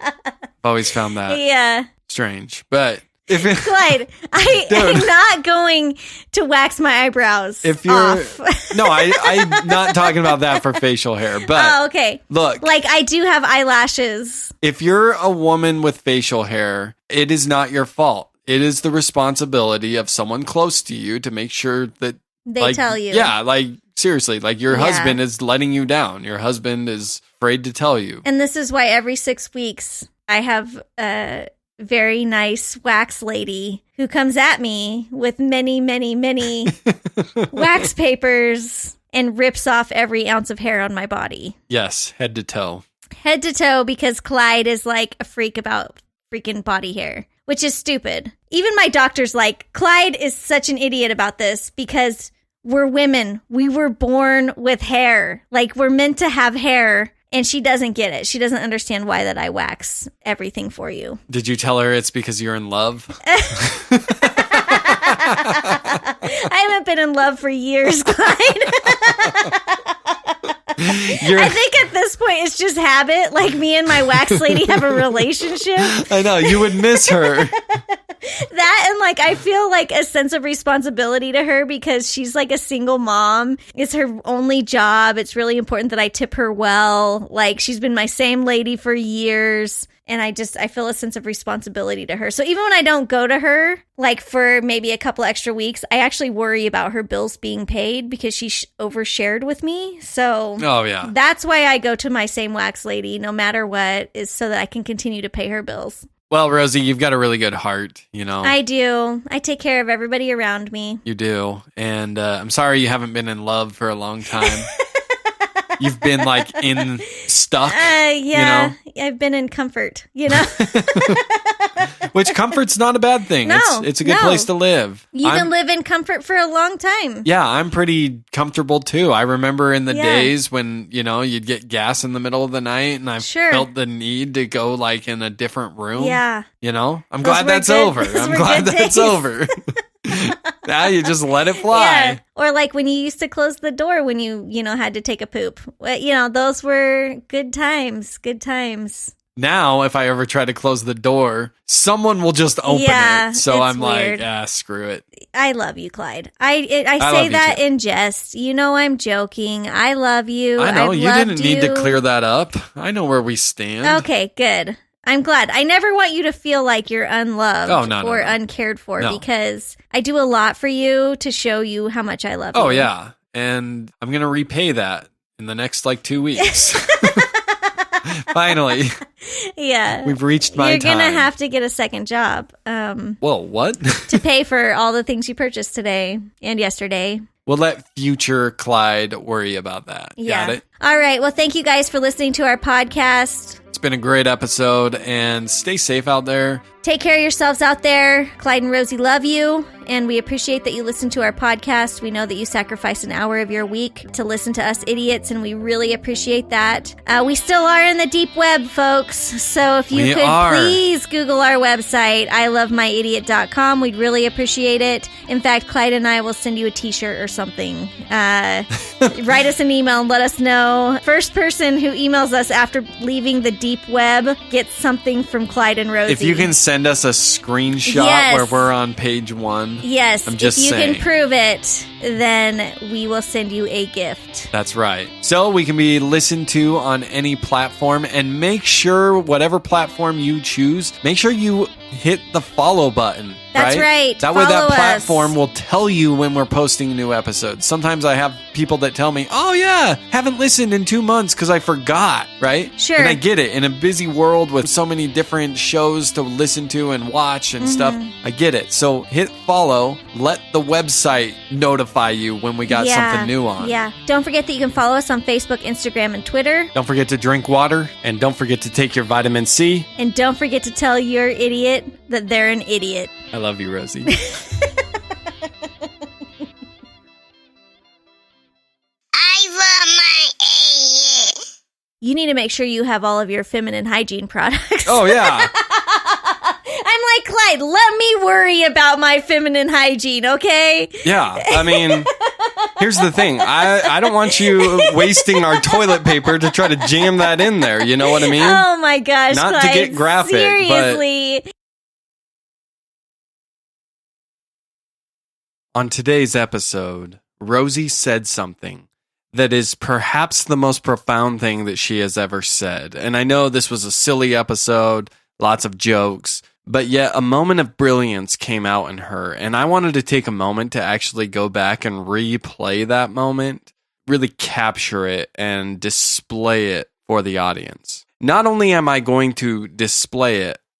I've always found that strange, but... Clyde, I'm not going to wax my eyebrows off. No, I'm not talking about that for facial hair. But okay. Look, I do have eyelashes. If you're a woman with facial hair, it is not your fault. It is the responsibility of someone close to you to make sure that they tell you. Yeah, seriously, your husband is letting you down. Your husband is afraid to tell you. And this is why every 6 weeks I have very nice wax lady who comes at me with many, many, many wax papers and rips off every ounce of hair on my body. Yes, head to toe. Head to toe, because Clyde is like a freak about freaking body hair, which is stupid. Even my doctor's like, Clyde is such an idiot about this because we're women. We were born with hair. Like, we're meant to have hair. And she doesn't get it. She doesn't understand why that I wax everything for you. Did you tell her it's because you're in love? I haven't been in love for years, Clyde. I think at this point it's just habit. Like, me and my wax lady have a relationship. I know. You would miss her. That, and like, I feel like a sense of responsibility to her because she's like a single mom. It's her only job. It's really important that I tip her well. Like, she's been my same lady for years. And I feel a sense of responsibility to her. So even when I don't go to her, like for maybe a couple extra weeks, I actually worry about her bills being paid because she overshared with me. So that's why I go to my same wax lady no matter what, is so that I can continue to pay her bills. Well, Rosie, you've got a really good heart, you know. I do. I take care of everybody around me. You do. And I'm sorry you haven't been in love for a long time. You've been like stuck. Yeah, you know? I've been in comfort, you know. Which comfort's not a bad thing. No, it's a good place to live. You can live in comfort for a long time. Yeah, I'm pretty comfortable too. I remember in the days when, you know, you'd get gas in the middle of the night and I felt the need to go like in a different room. Yeah. You know, I'm glad that's over. I'm glad that's over. Now you just let it fly. Yeah. Or like when you used to close the door when you had to take a poop. You know, those were good times. Good times. Now, if I ever try to close the door, someone will just open it. So I'm weird. Like, screw it. I love you, Clyde. I say that in jest. You know I'm joking. I love you. I know. You didn't need to clear that up. I know where we stand. Okay, good. I'm glad. I never want you to feel like you're unloved or uncared for because I do a lot for you to show you how much I love you. Oh, yeah. And I'm going to repay that in the next 2 weeks. Finally. Yeah. We've reached my time. You're going to have to get a second job. Well, what? To pay for all the things you purchased today and yesterday. We'll let future Clyde worry about that. Yeah. Got it? All right. Well, thank you guys for listening to our podcast. It's been a great episode, and stay safe out there. Take care of yourselves out there. Clyde and Rosie love you, and we appreciate that you listen to our podcast. We know that you sacrifice an hour of your week to listen to us idiots, and we really appreciate that. We still are in the deep web, folks, so if you please Google our website, ilovemyidiot.com. We'd really appreciate it. In fact, Clyde and I will send you a t-shirt or something. Write us an email and let us know. First person who emails us after leaving the deep web gets something from Clyde and Rosie. If you can send us a screenshot where we're on page 1. Yes. I'm just saying. If you can prove it, then we will send you a gift. That's right. So we can be listened to on any platform, and make sure whatever platform you choose, make sure you hit the follow button. That's right. That way that platform will tell you when we're posting new episodes. Sometimes I have people that tell me, oh yeah, haven't listened in 2 months because I forgot, right? Sure. And I get it. In a busy world with so many different shows to listen to and watch and stuff, I get it. So hit follow. Let the website notify you when we got something new on. Yeah. Don't forget that you can follow us on Facebook, Instagram, and Twitter. Don't forget to drink water, and don't forget to take your vitamin C. And don't forget to tell your idiot that they're an idiot. I love you, Rosie. I love my idiot. You need to make sure you have all of your feminine hygiene products. Oh, yeah. I'm like, Clyde, let me worry about my feminine hygiene, okay? Yeah, I mean, here's the thing. I don't want you wasting our toilet paper to try to jam that in there. You know what I mean? Oh, my gosh, Not Clyde, to get graphic, seriously. But on today's episode, Rosie said something that is perhaps the most profound thing that she has ever said. And I know this was a silly episode, lots of jokes, but yet a moment of brilliance came out in her. And I wanted to take a moment to actually go back and replay that moment, really capture it and display it for the audience. Not only am I going to display it,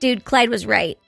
Dude, Clyde was right.